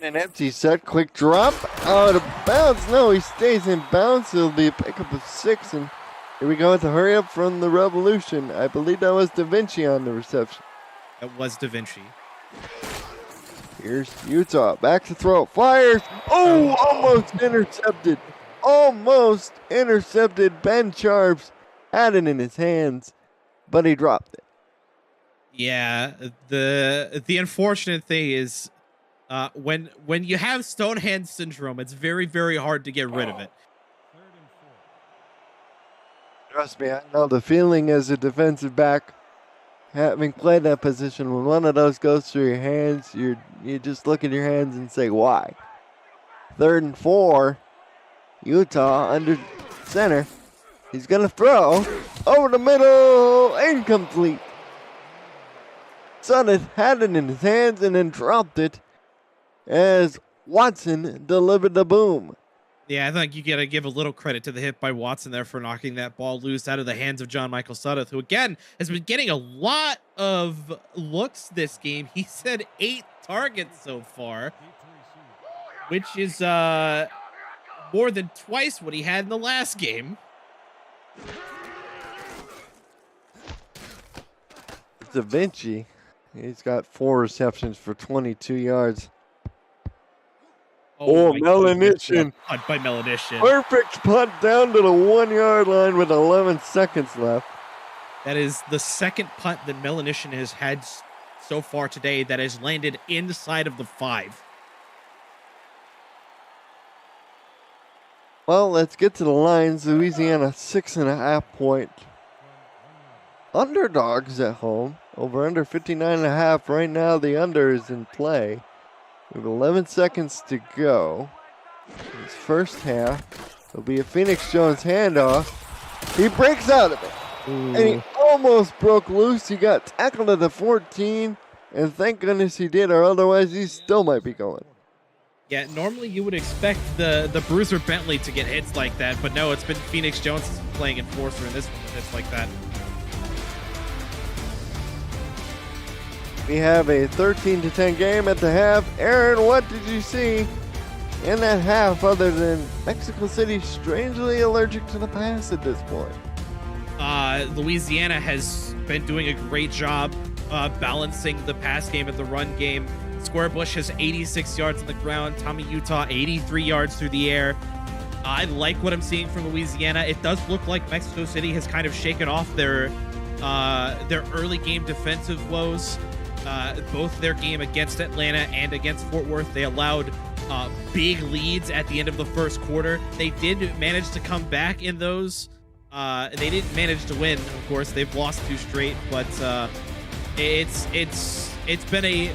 An empty set, quick drop, out of bounds. No, he stays in bounds. It'll be a pickup of 6, and here we go with the hurry up from the Revolution. I believe that was Da Vinci on the reception. That was Da Vinci. Here's Utah, back to throw, fires. Oh, almost intercepted. Almost intercepted. Ben Sharps had it in his hands, but he dropped it. Yeah, the unfortunate thing is, when you have stone hand syndrome, it's very, very hard to get rid of it. Trust me, I know the feeling as a defensive back, having played that position. When one of those goes through your hands, you just look at your hands and say, why? 3rd and 4, Utah under center. He's gonna throw over the middle, incomplete. Sutton had it in his hands and then dropped it as Watson delivered the boom. Yeah, I think you got to give a little credit to the hit by Watson there for knocking that ball loose out of the hands of John Michael Sudduth, who again has been getting a lot of looks this game. He said 8 targets so far, which is more than twice what he had in the last game. Da Vinci, he's got 4 receptions for 22 yards. Oh, Melanician. Punt by Melanician. Perfect punt down to the 1-yard line with 11 seconds left. That is the second punt that Melanician has had so far today that has landed inside of the 5. Well, let's get to the lines. Louisiana 6.5-point underdogs at home. Over under 59.5. Right now, the under is in play. We have 11 seconds to go. This first half, it'll be a Phoenix Jones handoff. He breaks out of it. And he almost broke loose. He got tackled at the 14. And thank goodness he did, or otherwise he still might be going. Yeah, normally you would expect the Bruiser Bentley to get hits like that, but no, it's been Phoenix Jones playing enforcer in this one hits like that. We have a 13-10 game at the half. Aaron, what did you see in that half other than Mexico City strangely allergic to the pass at this point? Louisiana has been doing a great job balancing the pass game and the run game. Squarebush has 86 yards on the ground. Tommy Utah 83 yards through the air. I like what I'm seeing from Louisiana. It does look like Mexico City has kind of shaken off their early game defensive woes. Both their game against Atlanta and against Fort Worth, they allowed big leads at the end of the first quarter. They did manage to come back in those. They didn't manage to win, of course. They've lost 2 straight, but it's been a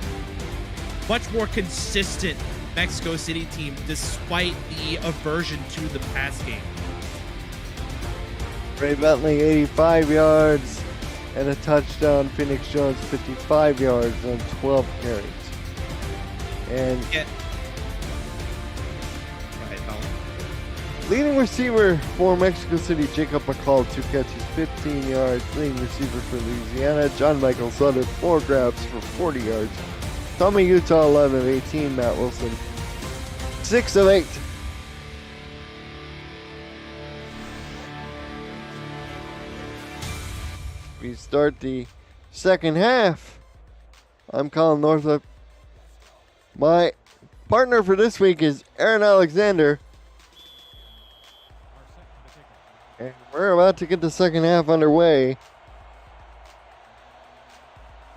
much more consistent Mexico City team despite the aversion to the pass game. Ray Bentley 85 yards and a touchdown. Phoenix Jones 55 yards on 12 carries. And yeah. Leading receiver for Mexico City, Jacob McCall, 2 catches, 15 yards. Leading receiver for Louisiana, John Michael Sudduth, 4 grabs for 40 yards. Tommy Utah, 11 of 18. Matt Wilson, 6 of 8. We start the second half. I'm Colin Northup. My partner for this week is Aaron Alexander. And we're about to get the second half underway.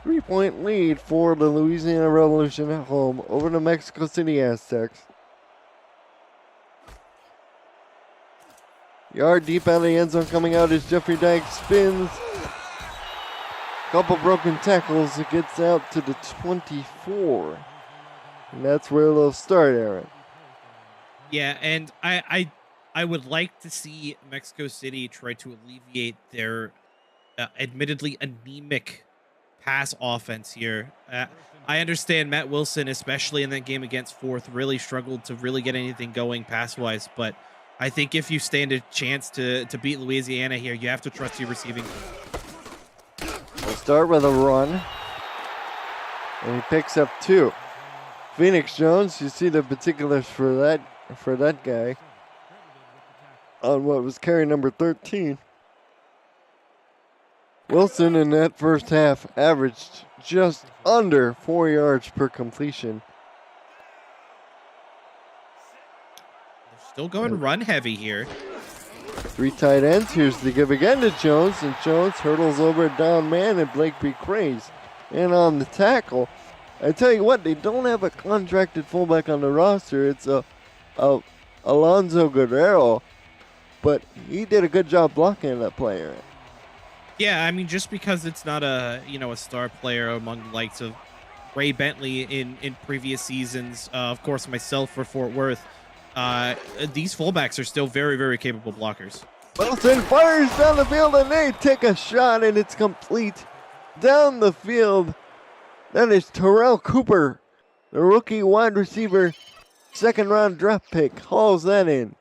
3-point lead for the Louisiana Revolution at home over the Mexico City Aztecs. Yard deep out of the end zone coming out as Jeffrey Dyke spins. Couple broken tackles. It gets out to the 24. And that's where they'll start, Aaron. Yeah, and I would like to see Mexico City try to alleviate their admittedly anemic pass offense here. I understand Matt Wilson, especially in that game against Fourth, really struggled to really get anything going pass-wise, but I think if you stand a chance to beat Louisiana here, you have to trust your receiving. We'll start with a run. And he picks up 2. Phoenix Jones, you see the particulars for that guy on what was carry number 13. Wilson in that first half averaged just under 4 yards per completion. They're still going run heavy here. 3 tight ends. Here's the give again to Jones, and Jones hurdles over a down man, and Blake B. Craze in on the tackle. I tell you what, they don't have a contracted fullback on the roster. It's Alonzo Guerrero, but he did a good job blocking that player. Yeah, I mean, just because it's not a star player among the likes of Ray Bentley in previous seasons, of course myself for Fort Worth, these fullbacks are still very, very capable blockers. Wilson fires down the field and they take a shot and it's complete down the field. That is Terrell Cooper, the rookie wide receiver, second round draft pick, hauls that in.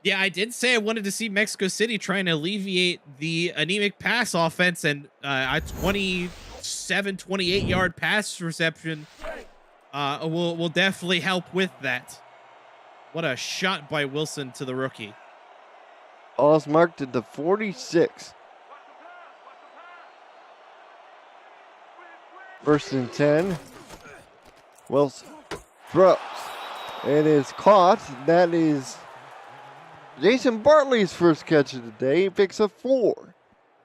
Yeah, I did say I wanted to see Mexico City trying to alleviate the anemic pass offense, and a 27, 28-yard pass reception will definitely help with that. What a shot by Wilson to the rookie. Ball's marked at the 46. First and 10. Wilson throws. It is caught. That is Jason Bartley's first catch of the day. He picks up 4.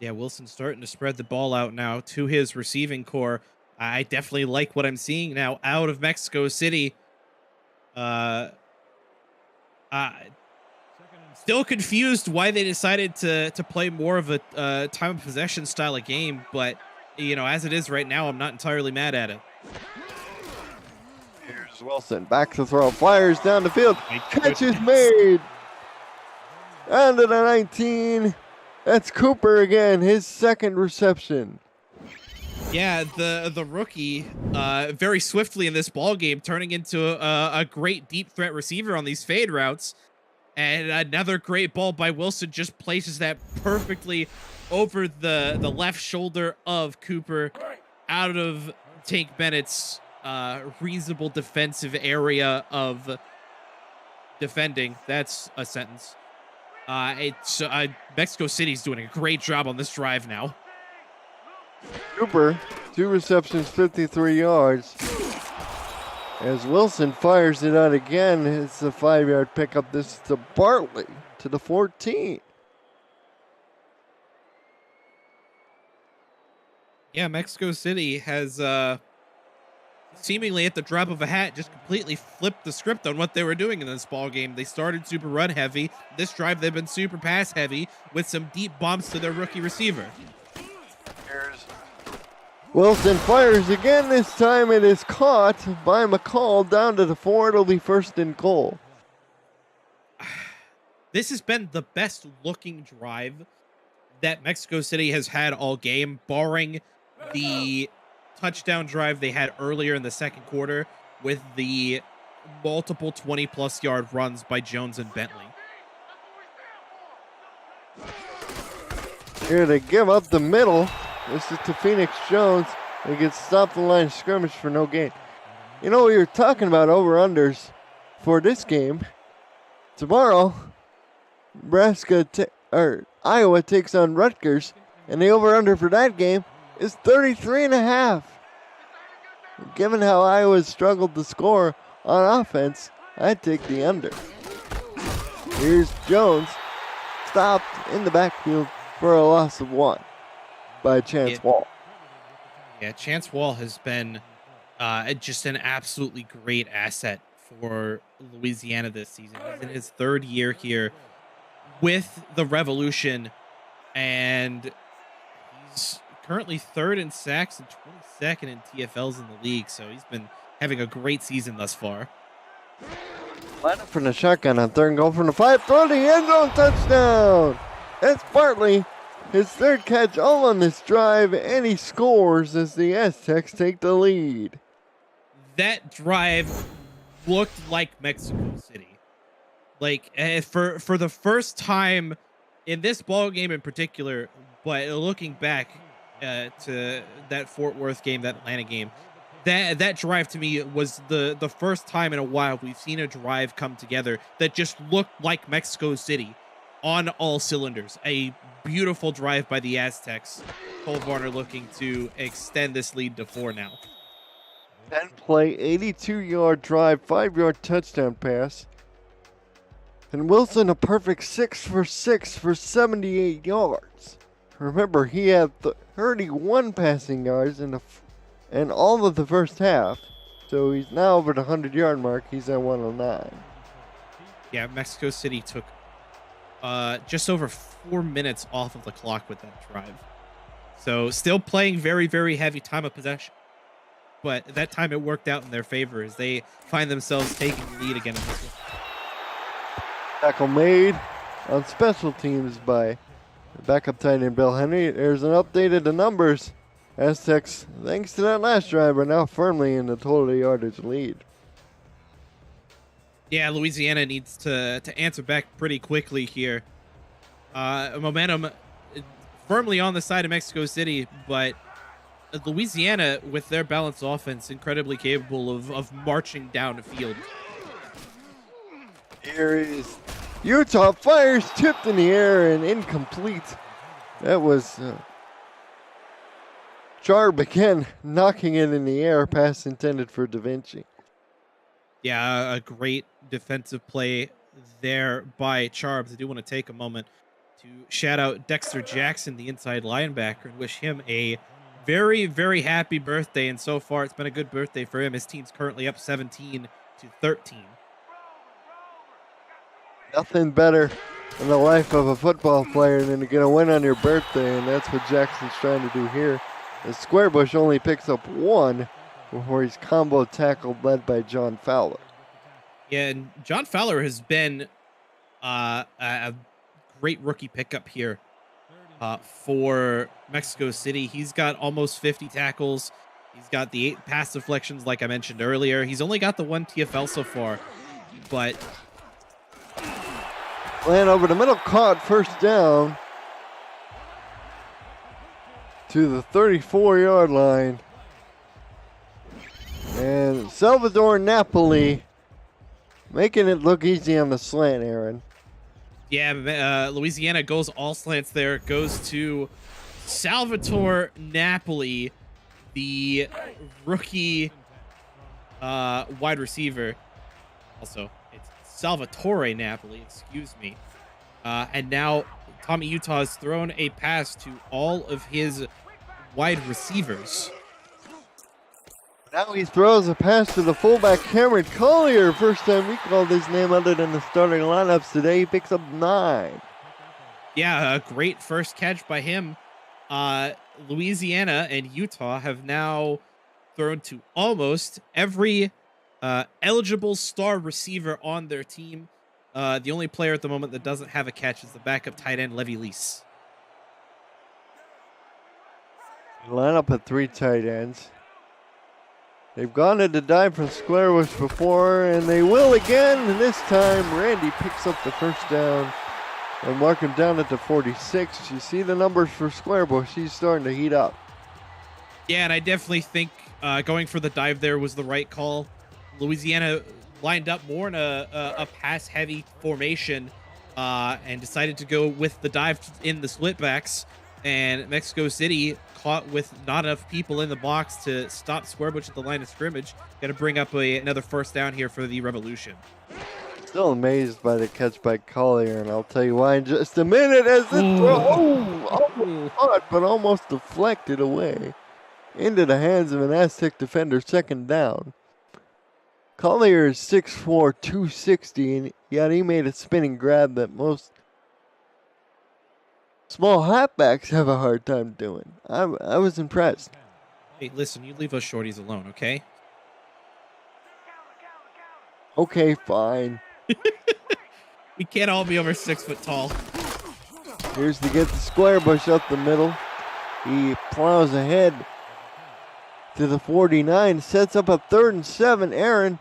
Yeah, Wilson's starting to spread the ball out now to his receiving core. I definitely like what I'm seeing now out of Mexico City. Still confused why they decided to play more of a time of possession style of game, but as it is right now, I'm not entirely mad at it. Here's Wilson, back to throw, fires down the field, catch is made. Under the 19, that's Cooper again, his second reception. Yeah, the rookie very swiftly in this ball game, turning into a great deep threat receiver on these fade routes. And another great ball by Wilson, just places that perfectly over the left shoulder of Cooper, out of Tank Bennett's reasonable defensive area of defending. That's a sentence. Mexico City's doing a great job on this drive now. Cooper, 2 receptions, 53 yards. As Wilson fires it out again, it's a 5-yard pickup. This is to Bartley to the 14. Yeah, Mexico City has seemingly at the drop of a hat just completely flipped the script on what they were doing in this ball game. They started super run heavy. This drive, they've been super pass heavy with some deep bumps to their rookie receiver. Wilson fires again. This time it is caught by McCall down to the 4. It'll be first and goal. This has been the best looking drive that Mexico City has had all game, barring the touchdown drive they had earlier in the second quarter with the multiple 20-plus yard runs by Jones and Bentley. Here to give up the middle. This is to Phoenix Jones. He gets stopped the line of scrimmage for no gain. We were talking about over-unders for this game. Tomorrow, Iowa takes on Rutgers, and the over-under for that game is 33.5. Given how Iowa struggled to score on offense, I'd take the under. Here's Jones, stopped in the backfield for a loss of 1. By Chance Wall. Yeah, Chance Wall has been just an absolutely great asset for Louisiana this season. He's in his 3rd year here with the Revolution, and he's currently 3rd in sacks and 22nd in TFLs in the league, so he's been having a great season thus far. Line up from the shotgun on 3rd and goal from the 5, throw the end zone, touchdown! That's Bartley. His 3rd catch all on this drive, and he scores as the Aztecs take the lead. That drive looked like Mexico City. Like, for the first time in this ball game in particular, but looking back to that Fort Worth game, that Atlanta game, that drive to me was the first time in a while we've seen a drive come together that just looked like Mexico City on all cylinders. A beautiful drive by the Aztecs. Cole Varner looking to extend this lead to 4 now. 10-play, 82-yard drive, 5-yard touchdown pass. And Wilson a perfect 6 for 6 for 78 yards. Remember, he had 31 passing yards in all of the first half. So he's now over the 100-yard mark. He's at 109. Yeah, Mexico City took just over 4 minutes off of the clock with that drive. So still playing very, very heavy time of possession. But that time it worked out in their favor as they find themselves taking the lead again in this one. Tackle made on special teams by backup tight end Bill Henry. There's an update of the numbers. Aztecs, thanks to that last drive, are now firmly in the total yardage lead. Yeah, Louisiana needs to answer back pretty quickly here. Momentum firmly on the side of Mexico City, but Louisiana, with their balanced offense, incredibly capable of marching down the field. Here is Utah fires, tipped in the air and incomplete. That was Charb again knocking it in the air, pass intended for Da Vinci. Yeah, a great defensive play there by Charbs. I do want to take a moment to shout out Dexter Jackson, the inside linebacker, and wish him a very, very happy birthday. And so far, it's been a good birthday for him. His team's currently up 17-13. Nothing better in the life of a football player than to get a win on your birthday, and that's what Jackson's trying to do here. The Squarebush only picks up one before he's combo tackled, led by John Fowler. Yeah, and John Fowler has been a great rookie pickup here for Mexico City. He's got almost 50 tackles. He's got the 8 pass deflections, like I mentioned earlier. He's only got the 1 TFL so far, but Land over the middle, caught, first down to the 34-yard line. And Salvador Napoli making it look easy on the slant, Aaron. yeah, Louisiana goes all slants there. Goes to Salvatore Napoli, the rookie wide receiver. Also, it's Salvatore Napoli, excuse me. And now Tommy Utah has thrown a pass to all of his wide receivers. Now he throws a pass to the fullback, Cameron Collier. First time we called his name other than the starting lineups today. He picks up 9. Yeah, a great first catch by him. Louisiana and Utah have now thrown to almost every eligible star receiver on their team. The only player at the moment that doesn't have a catch is the backup tight end, Levy Lease. Line up at 3 tight ends. They've gone to the dive from Squarebush before, and they will again. And this time, Randy picks up the first down and mark him down at the 46. You see the numbers for Squarebush. He's starting to heat up. Yeah, and I definitely think going for the dive there was the right call. Louisiana lined up more in a pass-heavy formation and decided to go with the dive in the split backs. And Mexico City caught with not enough people in the box to stop Squarebush at the line of scrimmage. Got to bring up another first down here for the Revolution. Still amazed by the catch by Collier, and I'll tell you why in just a minute as it caught, but almost deflected away into the hands of an Aztec defender, second down. Collier is 6'4", 260, and yet he made a spinning grab that most small halfbacks have a hard time doing. I was impressed. Hey, listen, you leave us shorties alone, okay? Okay, fine. We can't all be over 6 foot tall. Here's to get the Squarebush up the middle. He plows ahead to the 49, sets up a 3rd and 7. Aaron,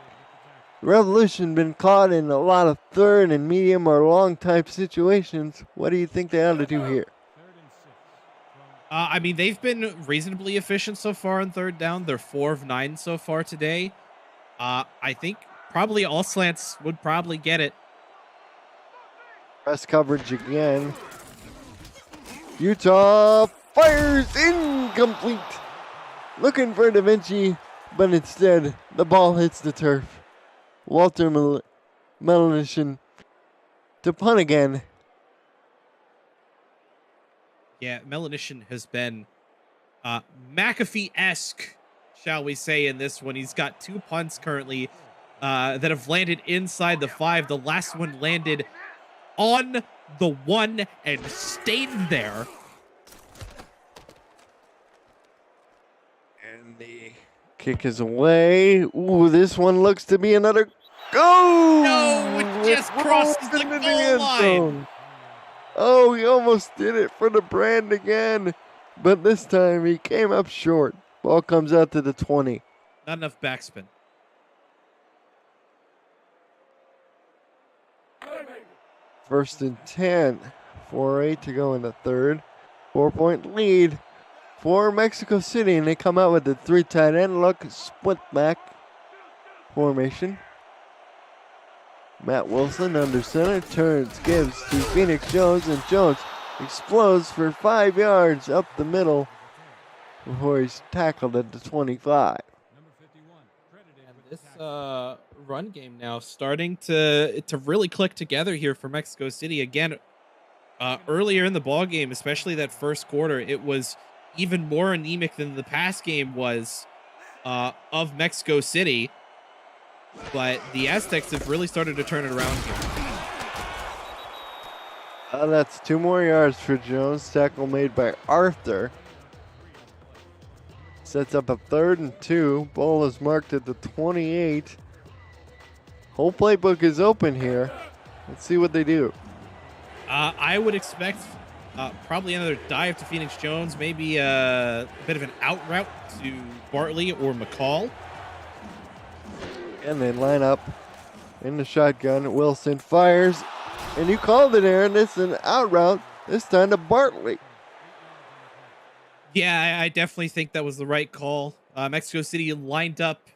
Revolution been caught in a lot of third and medium or long type situations. What do you think they ought to do here? I mean, they've been reasonably efficient so far on 3rd down. They're 4 of 9 so far today. I think probably all slants would probably get it. Press coverage again. Utah fires, incomplete. Looking for Da Vinci, but instead the ball hits the turf. Walter Melanishin to punt again. Yeah, Melanishin has been McAfee-esque, shall we say, in this one. He's got 2 punts currently that have landed inside the 5. The last one landed on the 1 and stayed there. And the kick is away. Ooh, this one looks to be another go! No, it just crosses the goal line. Oh, he almost did it for the brand again. But this time he came up short. Ball comes out to the 20. Not enough backspin. First and 10. 4-8 to go in the third. 4-point lead for Mexico City, and they come out with the 3 tight end look, split back formation. Matt Wilson under center, turns, gives to Phoenix Jones, and Jones explodes for 5 yards up the middle before he's tackled at the 25. And this run game now starting to really click together here for Mexico City. Again, earlier in the ball game, especially that first quarter, it was even more anemic than the past game was of Mexico City. But the Aztecs have really started to turn it around here. That's 2 more yards for Jones. Tackle made by Arthur. Sets up a 3rd and 2. Ball is marked at the 28. Whole playbook is open here. Let's see what they do. I would expect probably another dive to Phoenix Jones, maybe a bit of an out route to Bartley or McCall. And they line up in the shotgun. Wilson fires. And you called it, Aaron. It's an out route. This time to Bartley. Yeah, I definitely think that was the right call. Mexico City lined up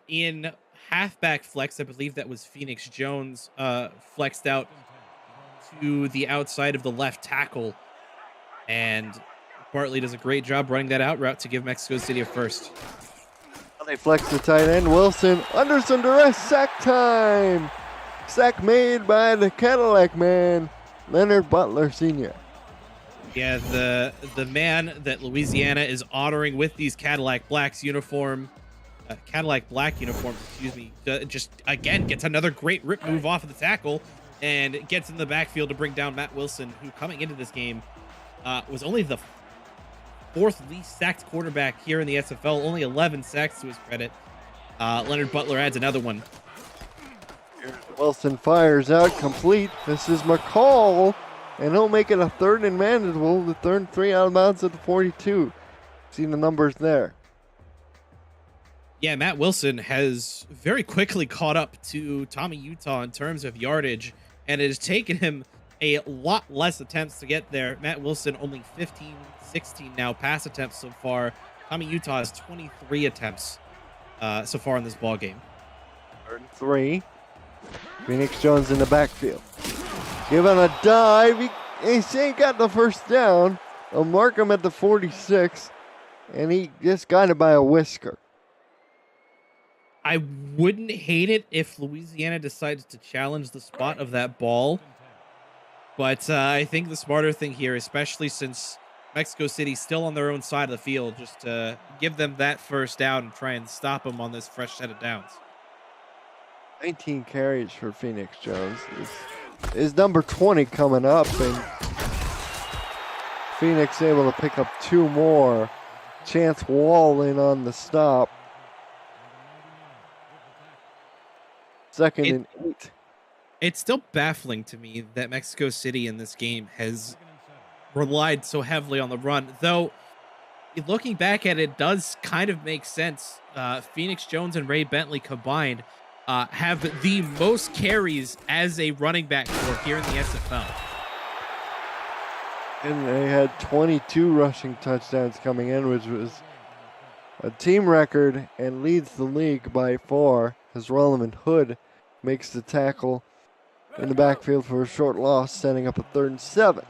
in halfback flex. I believe that was Phoenix Jones flexed out to the outside of the left tackle. And Bartley does a great job running that out route to give Mexico City a first. They flex the tight end. Wilson under some duress. Sack time. Sack made by the Cadillac man, Leonard Butler Sr. Yeah, the man that Louisiana is honoring with these Cadillac black uniforms, excuse me, just again gets another great rip move off of the tackle and gets in the backfield to bring down Matt Wilson, who coming into this game was only the 4th least sacked quarterback here in the SFL, only 11 sacks to his credit. Leonard Butler adds another one. Wilson fires out, complete. This is McCall, and he'll make it a 3rd and manageable. The 3rd and 3 out of bounds at the 42. See the numbers there. Yeah, Matt Wilson has very quickly caught up to Tommy Utah in terms of yardage, and it has taken him a lot less attempts to get there. Matt Wilson only 15, 16 now pass attempts so far. Tommy Utah has 23 attempts so far in this ball game. 3rd and 3. Phoenix Jones in the backfield. Giving a dive. He got the first down. They'll mark him at the 46, and he just got it by a whisker. I wouldn't hate it if Louisiana decided to challenge the spot of that ball. But I think the smarter thing here, especially since Mexico City's still on their own side of the field, just to give them that first down and try and stop them on this fresh set of downs. 19 carries for Phoenix Jones. Is number 20 coming up, and Phoenix able to pick up 2 more. Chance Wall in on the stop. 2nd and 8. It's still baffling to me that Mexico City in this game has relied so heavily on the run, though looking back at it does kind of make sense. Phoenix Jones and Ray Bentley combined have the most carries as a running back core here in the SFL. And they had 22 rushing touchdowns coming in, which was a team record and leads the league by 4, as Rolliman Hood makes the tackle in the backfield for a short loss, setting up a 3rd and 7.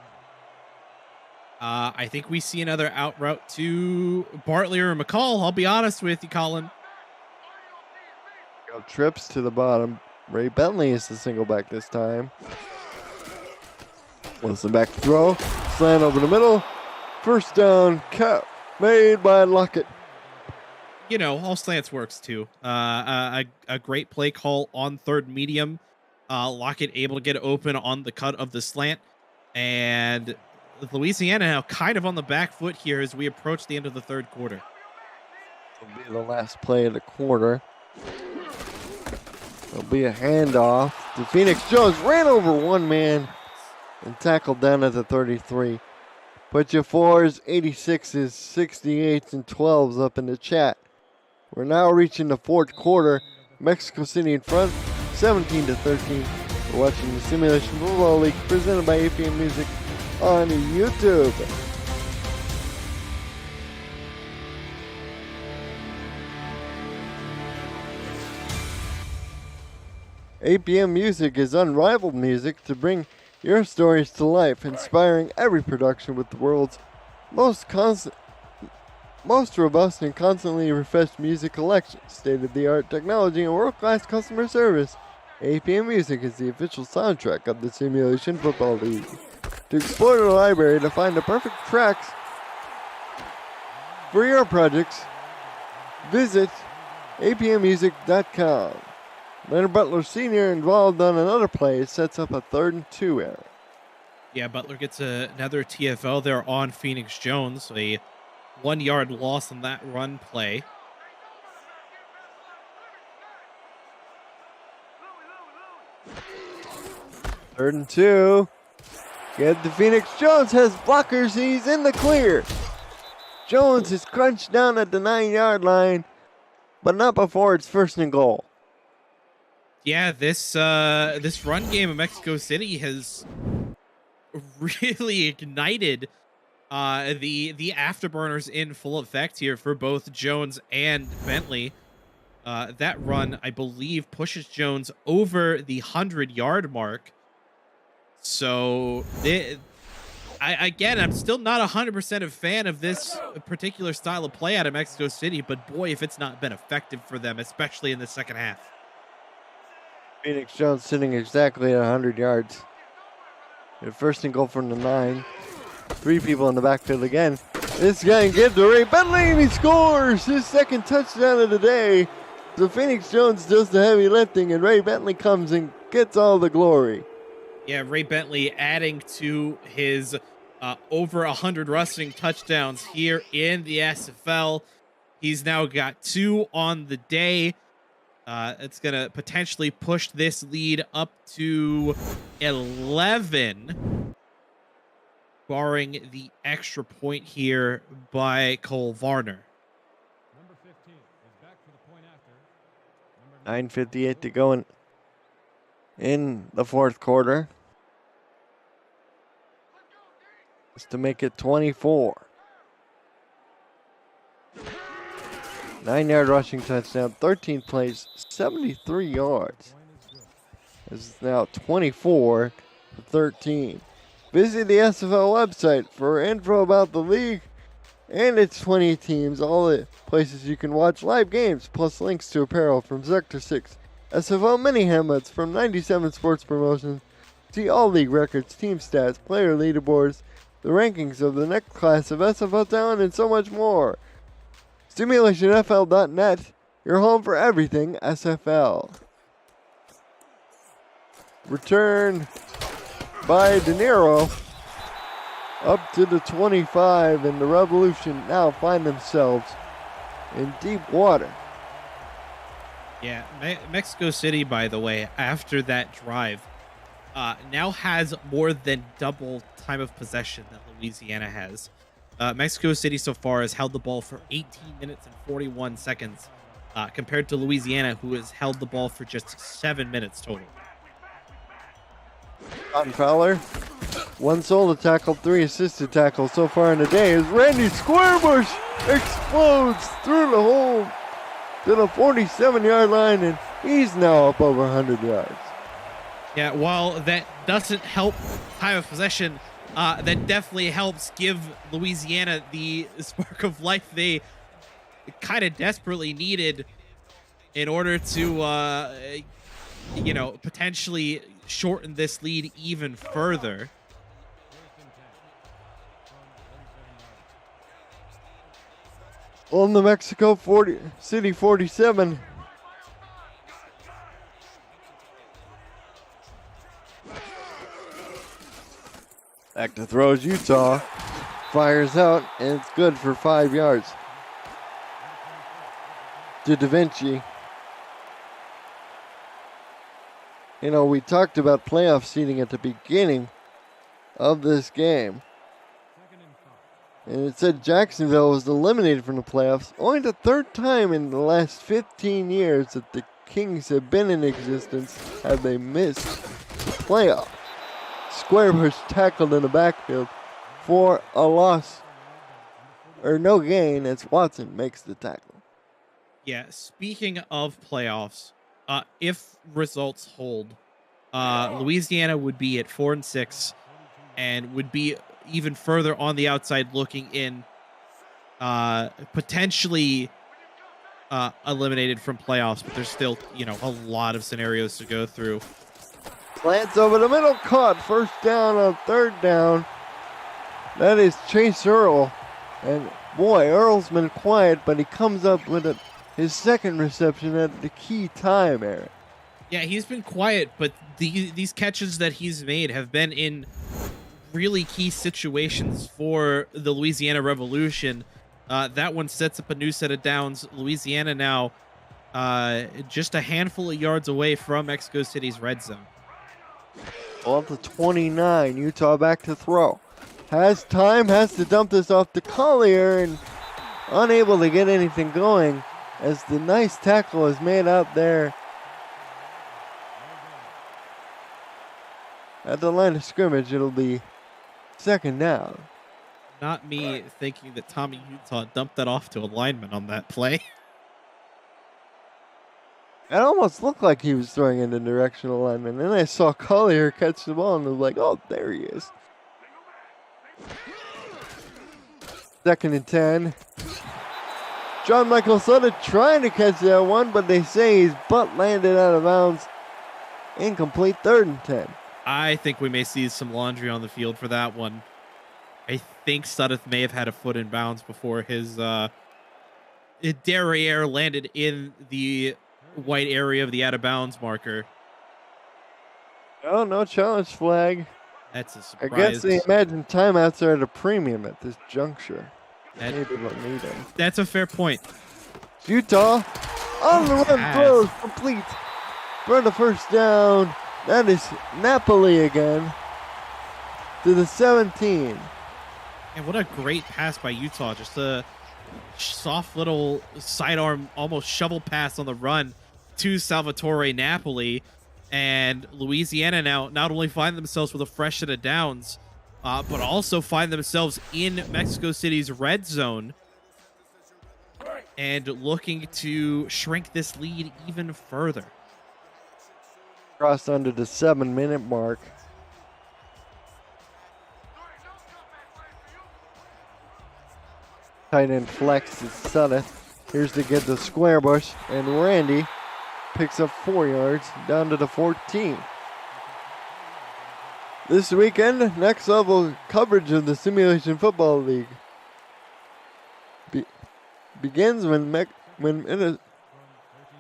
I think we see another out route to Bartley or McCall. I'll be honest with you, Colin. Trips to the bottom. Ray Bentley is the single back this time. Wilson back to throw. Slant over the middle. First down. Cut made by Luckett. You know, all slants works too. A great play call on 3rd medium. Lockett able to get open on the cut of the slant. And Louisiana now kind of on the back foot here as we approach the end of the 3rd quarter. Will be the last play of the quarter. There'll be a handoff to Phoenix Jones. Ran over one man and tackled down at the 33. Put your 4s, 86s, 68s, and 12s up in the chat. We're now reaching the 4th quarter. Mexico City in front, 17-13. We're watching the Simulation Football League presented by APM Music on YouTube. APM Music is unrivaled music to bring your stories to life, inspiring every production with the world's most robust and constantly refreshed music collection, state-of-the-art technology, and world-class customer service. APM Music is the official soundtrack of the Simulation Football League. To explore the library to find the perfect tracks for your projects, visit apmmusic.com. Leonard Butler Sr. involved on another play sets up a 3rd and 2 error. Yeah, Butler gets another TFL there on Phoenix Jones. A 1-yard loss on that run play. Third and 2. Get the Phoenix Jones has blockers. He's in the clear. Jones is crunched down at the 9-yard line, but not before it's 1st and goal. Yeah, this run game of Mexico City has really ignited the afterburners in full effect here for both Jones and Bentley. That run, I believe, pushes Jones over the 100-yard mark. So, I'm still not 100% a fan of this particular style of play out of Mexico City, but boy, if it's not been effective for them, especially in the second half. Phoenix Jones sitting exactly at 100 yards. 1st and goal from the 9. 3 people in the backfield again. This guy gets to Ray Bentley and he scores his 2nd touchdown of the day. So Phoenix Jones does the heavy lifting and Ray Bentley comes and gets all the glory. Yeah, Ray Bentley adding to his over 100 rushing touchdowns here in the SFL. He's now got 2 on the day. It's going to potentially push this lead up to 11, barring the extra point here by Cole Varner. Number 15 is back for the point after. 9:58 to go in the 4th quarter. Just to make it 24. 9-yard rushing touchdown, 13 plays, 73 yards. This is now 24-13. Visit the SFL website for info about the league and its 20 teams, all the places you can watch live games, plus links to apparel from Sector 6, SFL mini helmets from 97 Sports Promotions, see all league records, team stats, player leaderboards, the rankings of the next class of SFL talent, and so much more. SimulationFL.net, your home for everything SFL. Return by De Niro up to the 25, and the Revolution now find themselves in deep water. Yeah, Mexico City, by the way, after that drive, now has more than double time of possession that Louisiana has. Mexico City so far has held the ball for 18 minutes and 41 seconds, compared to Louisiana, who has held the ball for just 7 minutes total. Cotton Fowler, 1 solo tackle, 3 assisted tackles so far in the day as Randy Squarebush explodes through the hole to the 47-yard line, and he's now up over 100 yards. Yeah, while that doesn't help time of possession, that definitely helps give Louisiana the spark of life they kind of desperately needed in order to, potentially shorten this lead even further. On the Mexico City 47. Back to throws Utah. Fires out, and it's good for 5 yards. To Da Vinci. You know, we talked about playoff seeding at the beginning of this game. And it said Jacksonville was eliminated from the playoffs. Only the 3rd time in the last 15 years that the Kings have been in existence have they missed playoffs. Square push tackled in the backfield for a loss or no gain as Watson makes the tackle. Yeah, speaking of playoffs, if results hold, Louisiana would be at 4-6 and would be even further on the outside looking in, potentially eliminated from playoffs, but there's still, a lot of scenarios to go through. Slants over the middle, caught. First down on third down. That is Chase Earl. And boy, Earl's been quiet, but he comes up with his second reception at the key time, Aaron. Yeah, he's been quiet, but these catches that he's made have been in really key situations for the Louisiana Revolution. That one sets up a new set of downs. Louisiana now just a handful of yards away from Mexico City's red zone. Off the 29, Utah back to throw. Has to dump this off to Collier and unable to get anything going as the nice tackle is made out there at the line of scrimmage. It'll be second down. Not me thinking that Tommy Utah dumped that off to a lineman on that play. It almost looked like he was throwing in the direction of lineman. Then I saw Collier catch the ball and I was like, oh, there he is. Second and 10. John Michael Sutter trying to catch that one, but they say his butt landed out of bounds. Incomplete. Third and 10. I think we may see some laundry on the field for that one. I think Sudduth may have had a foot in bounds before his derriere landed in the white area of the out of bounds marker. Oh, no challenge flag. That's a surprise. I guess they imagine timeouts are at a premium at this juncture. Maybe don't need them. That's a fair point. Utah on the run, throws complete for the first down. That is Napoli again to the 17. And what a great pass by Utah. Just a soft little sidearm, almost shovel pass on the run to Salvatore Napoli. And Louisiana now not only find themselves with a fresh set of downs, but also find themselves in Mexico City's red zone and looking to shrink this lead even further. Crossed under the 7-minute mark. Tight end flex is Sudduth. Here's to get the square bush, and Randy picks up 4 yards down to the 14. This weekend, next level coverage of the Simulation Football League begins when it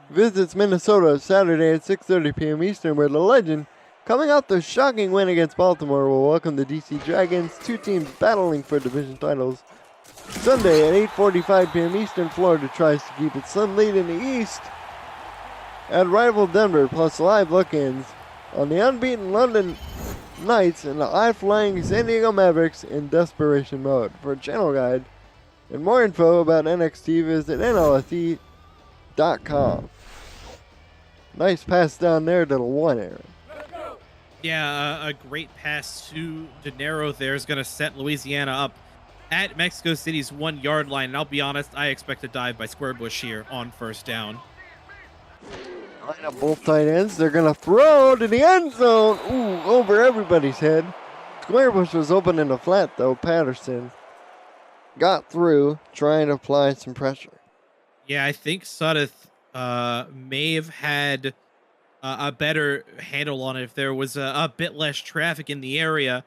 visits Minnesota Saturday at 6:30 p.m. Eastern, where the Legend, coming off the shocking win against Baltimore, will welcome the DC Dragons, two teams battling for division titles. Sunday at 8:45 p.m. Eastern, Florida tries to keep its slim lead in the East at rival Denver, plus live look-ins on the unbeaten London Knights and the high-flying San Diego Mavericks in desperation mode. For a channel guide and more info about NXT, visit NLSE.com. Nice pass down there to the 1, Aaron. Yeah, a great pass to De Niro there is going to set Louisiana up at Mexico City's 1 yard line. And I'll be honest, I expect a dive by Squarebush here on first down. Line up both tight ends. They're going to throw to the end zone. Ooh, over everybody's head. Squarebush was open in the flat, though. Patterson got through, trying to apply some pressure. Yeah, I think Sudduth may have had a better handle on it if there was a bit less traffic in the area.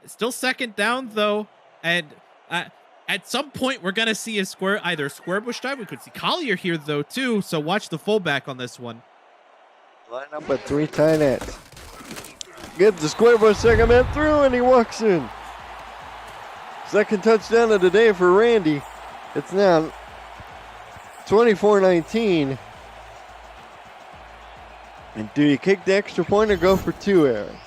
Still second down, though. And at some point, we're going to see either Squarebush dive. We could see Collier here, though, too. So watch the fullback on this one. Line up with 3 tight ends. Gets the Squarebush second man through, and he walks in. Second touchdown of the day for Randy. It's now 24-19. And do you kick the extra point or go for 2, Aaron?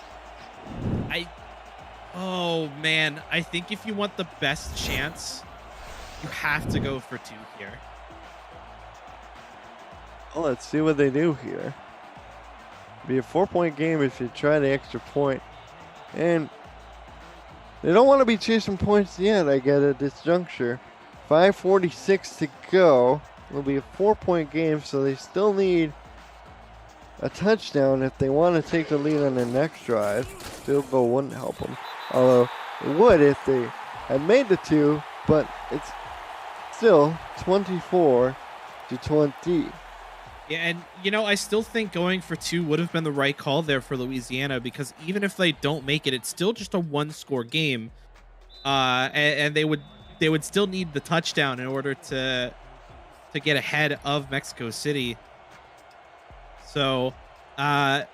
Oh, man. I think if you want the best chance, you have to go for 2 here. Well, let's see what they do here. Be a 4-point game if you try the extra point. And they don't want to be chasing points yet, I get at this juncture. 5:46 to go. It'll be a 4-point game, so they still need a touchdown if they want to take the lead on the next drive. Field goal wouldn't help them. Although it would if they had made the 2, but it's still 24-20. Yeah, and I still think going for 2 would have been the right call there for Louisiana, because even if they don't make it, it's still just a 1-score game, and they would still need the touchdown in order to get ahead of Mexico City. So, I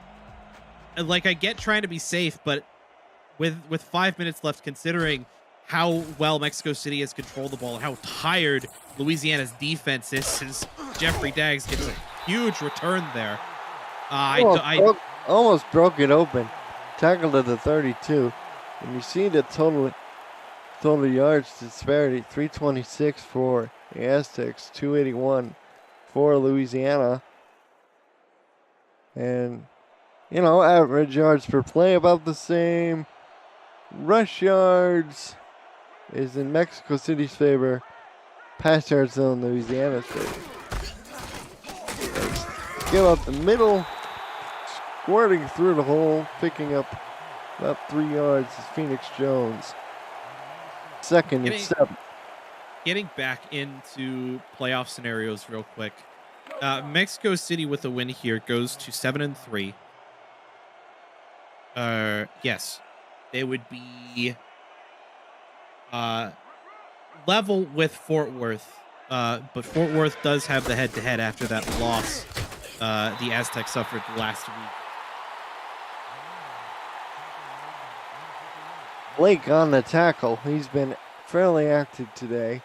get trying to be safe, but with 5 minutes left, considering how well Mexico City has controlled the ball and how tired Louisiana's defense is, since Jeffrey Daggs gets a huge return there. Almost broke it open. Tackled at the 32. And you see the total yards disparity. 326 for the Aztecs, 281 for Louisiana. And, average yards per play about the same. Rush yards is in Mexico City's favor. Pass yards in Louisiana's favor. Give up the middle, squirting through the hole, picking up about 3 yards is Phoenix Jones. Second and 7. Getting back into playoff scenarios real quick. Mexico City with a win here goes to 7-3. Yes, they would be level with Fort Worth, but Fort Worth does have the head-to-head after that loss the Aztecs suffered last week. Blake on the tackle. He's been fairly active today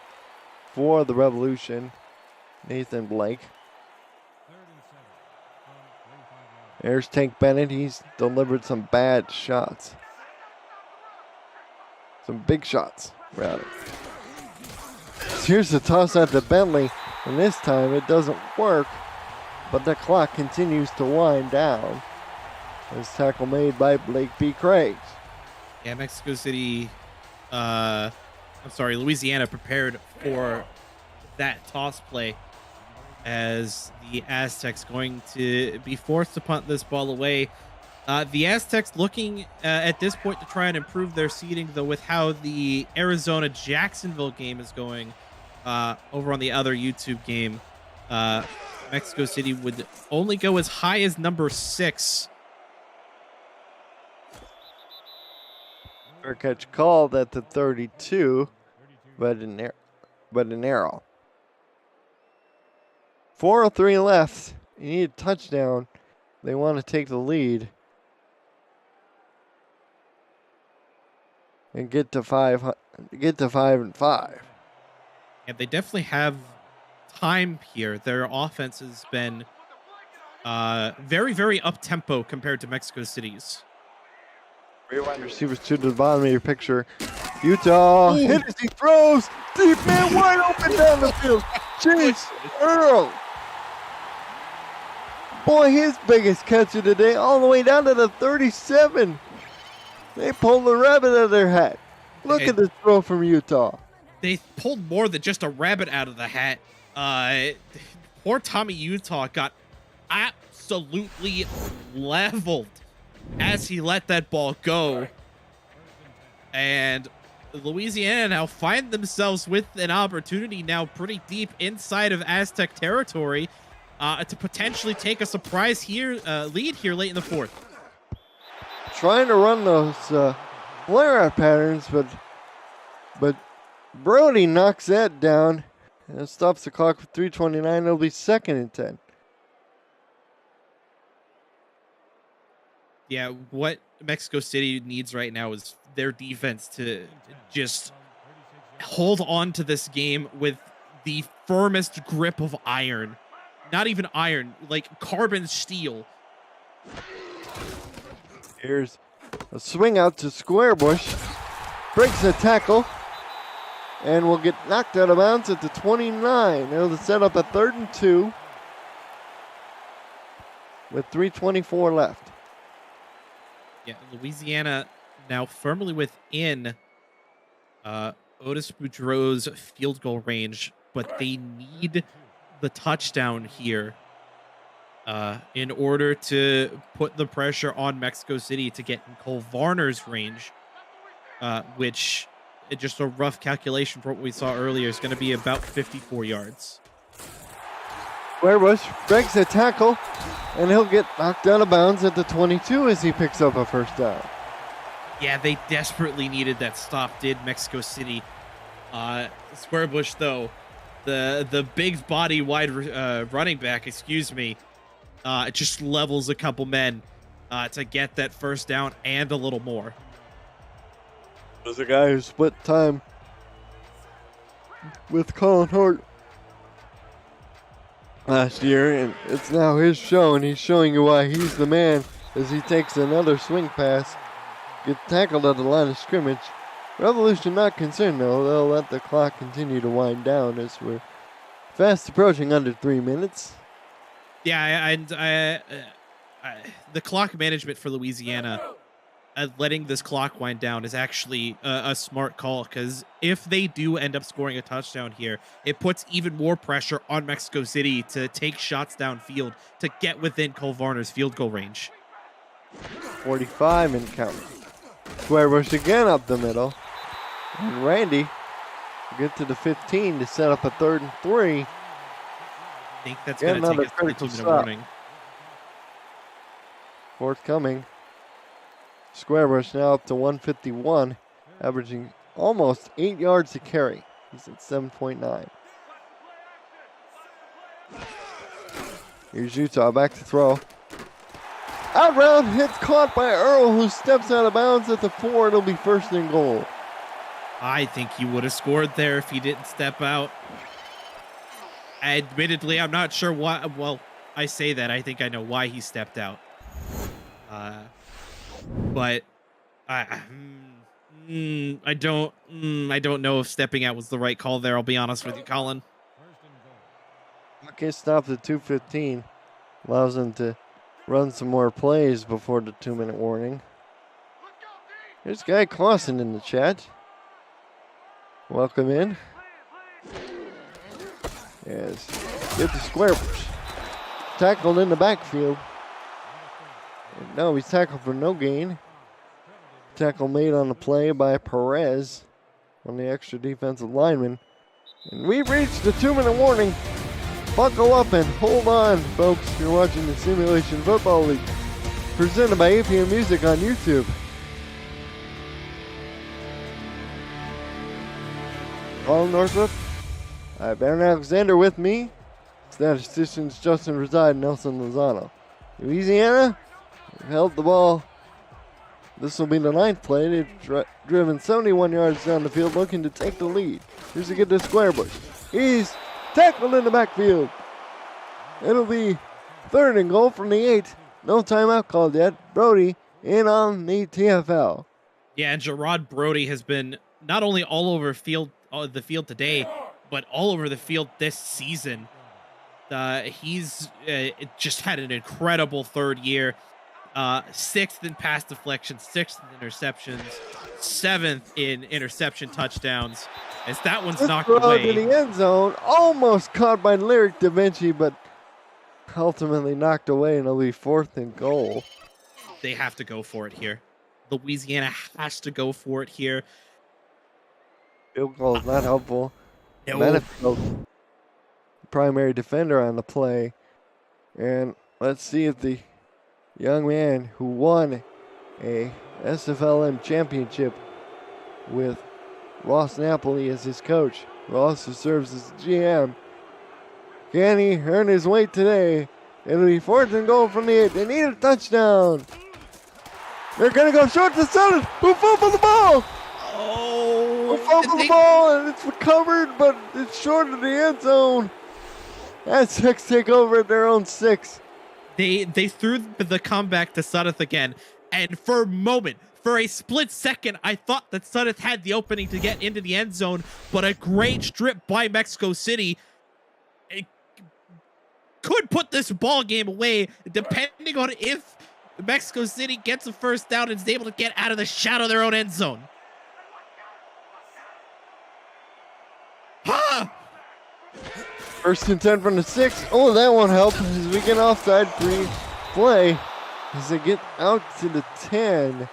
for the Revolution. Nathan Blake. There's Tank Bennett. He's delivered some bad shots. Some big shots, rather. Here's the toss out to Bentley, and this time it doesn't work, but the clock continues to wind down. This tackle made by Blake B. Craig. Yeah, Mexico City, Louisiana prepared for that toss play, as the Aztecs going to be forced to punt this ball away. The Aztecs looking at this point to try and improve their seeding, though, with how the Arizona-Jacksonville game is going over on the other YouTube game. Mexico City would only go as high as number 6. Fair catch called at the 32, but an arrow. 4:03 left. You need a touchdown. They want to take the lead and get to 5 and 5. And they definitely have time here. Their offense has been very, very up-tempo compared to Mexico City's. Three wide receivers to the bottom of your picture. Utah hit as he throws. Deep man wide open down the field. Chase Earl. Boy, his biggest catch of the day, all the way down to the 37. They pulled the rabbit out of their hat. Look at this throw from Utah. They pulled more than just a rabbit out of the hat. Poor Tommy Utah got absolutely leveled as he let that ball go. And Louisiana now find themselves with an opportunity now pretty deep inside of Aztec territory to potentially take a surprise lead here late in the fourth. Trying to run those flare-out patterns, but Brody knocks that down and stops the clock with 3:29. It'll be 2nd and 10. Yeah, what Mexico City needs right now is their defense to just hold on to this game with the firmest grip of iron. Not even iron, like carbon steel. Here's a swing out to Squarebush. Breaks the tackle and will get knocked out of bounds at the 29. It'll set up a 3rd and 2. with 3:24 left. Yeah, Louisiana now firmly within Otis Boudreau's field goal range, but they need the touchdown here in order to put the pressure on Mexico City to get in Cole Varner's range, which just a rough calculation for what we saw earlier is going to be about 54 yards. Squarebush breaks a tackle, and he'll get knocked out of bounds at the 22 as he picks up a first down. Yeah, they desperately needed that stop, did Mexico City. Squarebush, though, the big body wide running back, it just levels a couple men to get that first down and a little more. There's a guy who split time with Colin Hart last year, and it's now his show, and he's showing you why he's the man as he takes another swing pass, gets tackled at the line of scrimmage. Revolution not concerned, though. They'll let the clock continue to wind down as we're fast approaching under 3 minutes. Yeah, and the clock management for Louisiana, letting this clock wind down is actually a smart call, because if they do end up scoring a touchdown here, it puts even more pressure on Mexico City to take shots downfield to get within Cole Varner's field goal range. 45 and counting. Squarebush again up the middle. And Randy get to the 15 to set up a 3rd and 3. I think that's going to take us to the 2-minute warning. Forthcoming. Squarebush now up to 151, averaging almost 8 yards to carry. He's at 7.9. Here's Utah back to throw. Out round, hits caught by Earl, who steps out of bounds at the 4. It'll be 1st and goal. I think he would have scored there if he didn't step out. Admittedly, I'm not sure why. Well, I say that. I think I know why he stepped out. But I don't know if stepping out was the right call there. I'll be honest with you, Colin. Okay, stopped at 2:15. Allows them to run some more plays before the 2-minute warning. There's Guy Clausen in the chat. Welcome in. Yes, get the Squarebush. Tackled in the backfield. And no, he's tackled for no gain. Tackle made on the play by Perez on the extra defensive lineman. And we've reached the 2-minute warning. Buckle up and hold on, folks. You're watching the Simulation Football League, presented by APM Music on YouTube. Colin Northrup, I have Aaron Alexander with me. Statisticians Justin Reside and Nelson Lozano. Louisiana held the ball. This will be the 9th play. They've driven 71 yards down the field, looking to take the lead. Here's a get to Squarebush. He's tackled in the backfield. It'll be 3rd and goal from the 8. No timeout called yet. Brody in on the TFL. Yeah, and Gerard Brody has been not only all over the field today, but all over the field this season. He's just had an incredible 3rd year. 6th in pass deflections, 6th in interceptions, 7th in interception touchdowns. As that one's knocked away in the end zone, almost caught by Lyric Da Vinci, but ultimately knocked away, and it'll be 4th and goal. They have to go for it here. Louisiana has to go for it here. Field goal is not helpful. No. Manifield, primary defender on the play. And let's see if the young man who won a SFLM championship with Ross Napoli as his coach, who also serves as GM, can he earn his weight today? It'll be 4th and goal from the 8. They need a touchdown. They're going to go short to Sutter, who fumbled the ball. Oh, Who fumbled the ball, and it's recovered, but it's short of the end zone. Aztecs take over at their own 6. They threw the comeback to Sudduth again, and for a moment, for a split second, I thought that Sudduth had the opening to get into the end zone, but a great strip by Mexico City could put this ball game away, depending on if Mexico City gets a first down and is able to get out of the shadow of their own end zone. Ha! 1st and 10 from the 6. Oh, that won't help as we get offside free play as they get out to the 10.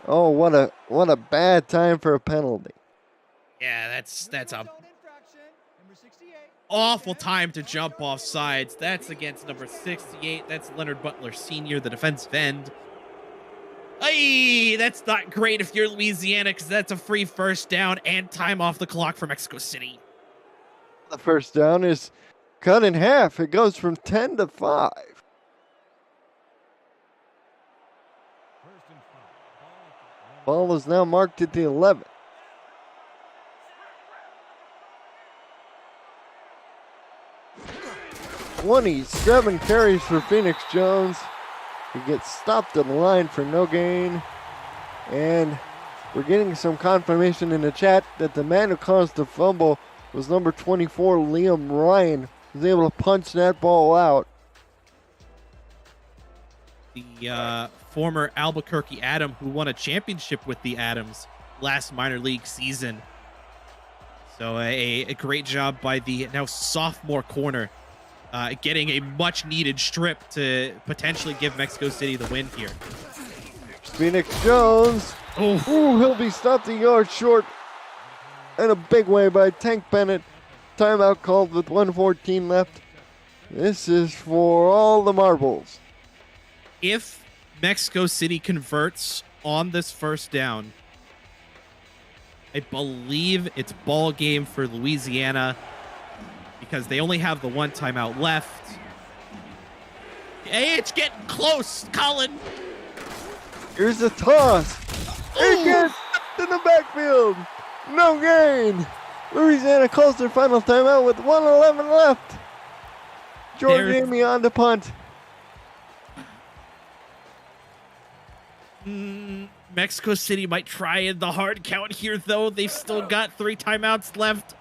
Oh, what a bad time for a penalty. Yeah, that's a awful time to jump off sides. That's against number 68. That's Leonard Butler Sr., the defensive end. Hey, that's not great if you're Louisiana, because that's a free first down and time off the clock for Mexico City. The first down is cut in half. It goes from 10 to 5. Ball is now marked at the 11. "27 carries for Phoenix Jones. He gets stopped at the line for no gain. And we're getting some confirmation in the chat that the man who caused the fumble was number 24, Liam Ryan. He was able to punch that ball out. The former Albuquerque Atom who won a championship with the Atoms last minor league season. So a great job by the now sophomore corner, getting a much needed strip to potentially give Mexico City the win here. Phoenix Jones. Oh, Ooh, he'll be stopped a yard short in a big way by Tank Bennett. Timeout called with 1:14 left. This is for all the marbles. if Mexico City converts on this first down, I believe it's ball game for Louisiana because they only have the one timeout left. Hey, it's getting close, Colin. Here's a toss. It gets in the backfield. No gain. Louisiana calls their final timeout with 1:11 left. George Amy on the punt. Mexico City might try in the hard count here, though. They've still got 3 timeouts left.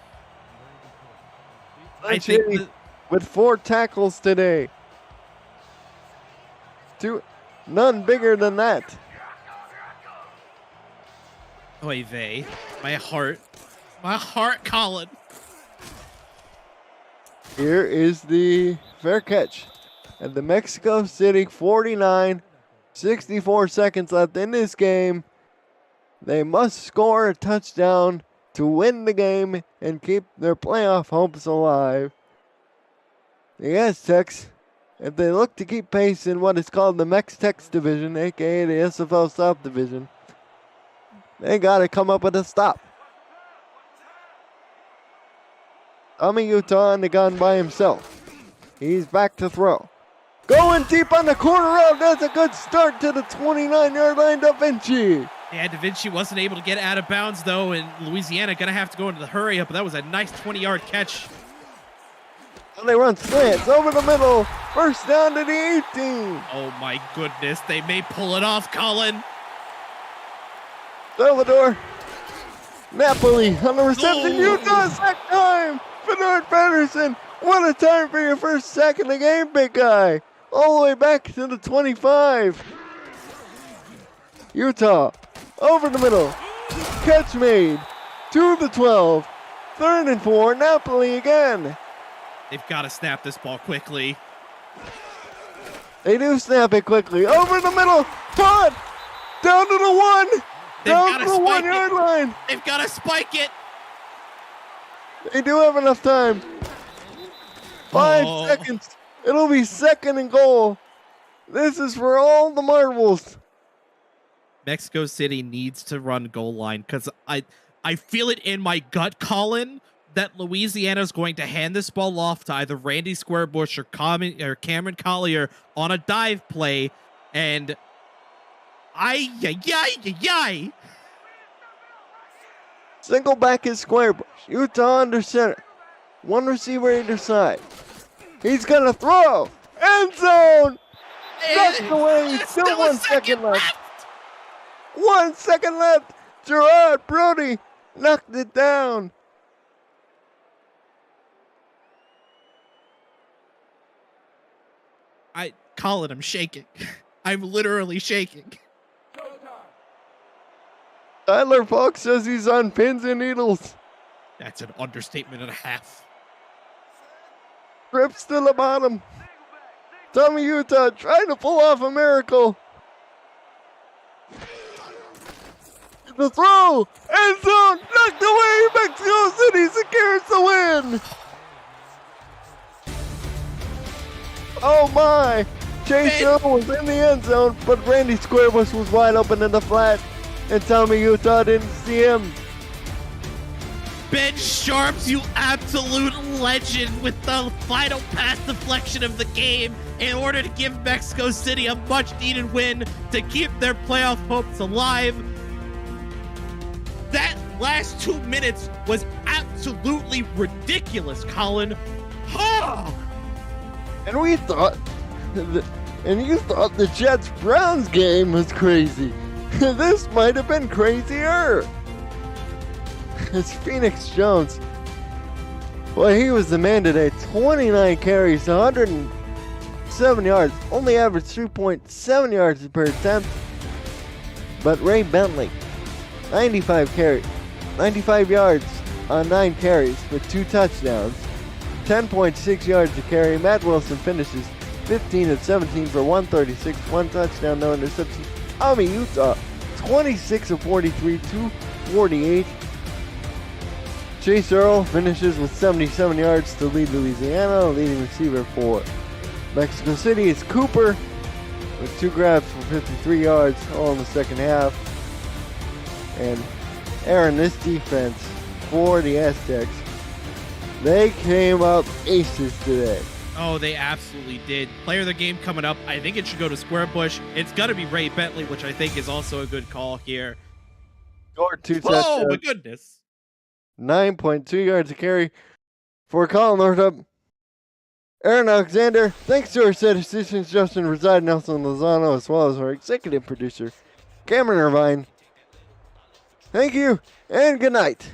I think with 4 tackles today. None bigger than that. Oy vey. My heart, Colin. Here is the fair catch. And the Mexico City 49, 64 seconds left in this game. They must score a touchdown to win the game and keep their playoff hopes alive. The Aztecs, if they look to keep pace in what is called the Mex-Tex division, aka the SFL South division, they got to come up with a stop. Tommy Utah on the gun by himself. He's back to throw. Going deep on the corner route. That's a good start to the 29-yard line to Vinci. Yeah, Da Vinci wasn't able to get out of bounds, though, and Louisiana going to have to go into the hurry up. But that was a nice 20-yard catch. And they run slants over the middle. First down to the 18. Oh, my goodness. They may pull it off, Colin. Salvador Napoli on the reception. Oh. Utah sack time. Bernard Patterson. What a time for your first sack in the game, big guy. All the way back to the 25. Utah over the middle. Catch made to the 12. 3rd and 4. Napoli again. They've got to snap this ball quickly. They do snap it quickly. Over the middle. Punt. Down to the 1. Down to the 1-yard line. They've got to spike it. They do have enough time. 5 seconds. It'll be 2nd and goal. This is for all the marbles. Mexico City needs to run goal line because I feel it in my gut, Colin, that Louisiana is going to hand this ball off to either Randy Squarebush or Cameron Collier on a dive play, and Single back is Squarebush. Utah under center. 1 receiver either side. He's gonna throw. End zone. Knocked away. Still 1 second left. 1 second left. Gerard Brody knocked it down. Colin, I'm shaking. I'm literally shaking. Tyler Falk says he's on pins and needles. That's an understatement and a half. Trips to the bottom. Tommy Utah trying to pull off a miracle. The throw, end zone, knocked away. Mexico City secures the win. Oh my! Chase Young was in the end zone, but Randy Squarebus was wide open in the flat, and Tommy Utah didn't see him. Ben Sharps, you absolute legend, with the final pass deflection of the game in order to give Mexico City a much-needed win to keep their playoff hopes alive. That last 2 minutes was absolutely ridiculous, Colin. And we thought, and you thought the Jets-Browns game was crazy. This might have been crazier. It's Phoenix Jones. Well, he was the man today. 29 carries, 107 yards. Only averaged 3.7 yards per attempt. But Ray Bentley, 95 yards on 9 carries with 2 touchdowns. 10.6 yards a carry. Matt Wilson finishes 15 of 17 for 136, 1 touchdown, no interception. Tommy Utah, 26 of 43, 248. Chase Earl finishes with 77 yards to lead Louisiana. Leading receiver for Mexico City is Cooper with 2 grabs for 53 yards, all in the second half. And Aaron, this defense for the Aztecs, they came up aces today. Oh, they absolutely did. Player of the game coming up. I think it should go to Squarebush. It's got to be Ray Bentley, which I think is also a good call here. Scored 2 touchdowns. Oh, my goodness. 9.2 yards a carry for Colin Northup. Aaron Alexander, thanks to our set assistants Justin Reside, Nelson Lozano, as well as our executive producer, Cameron Irvine. Thank you, and good night.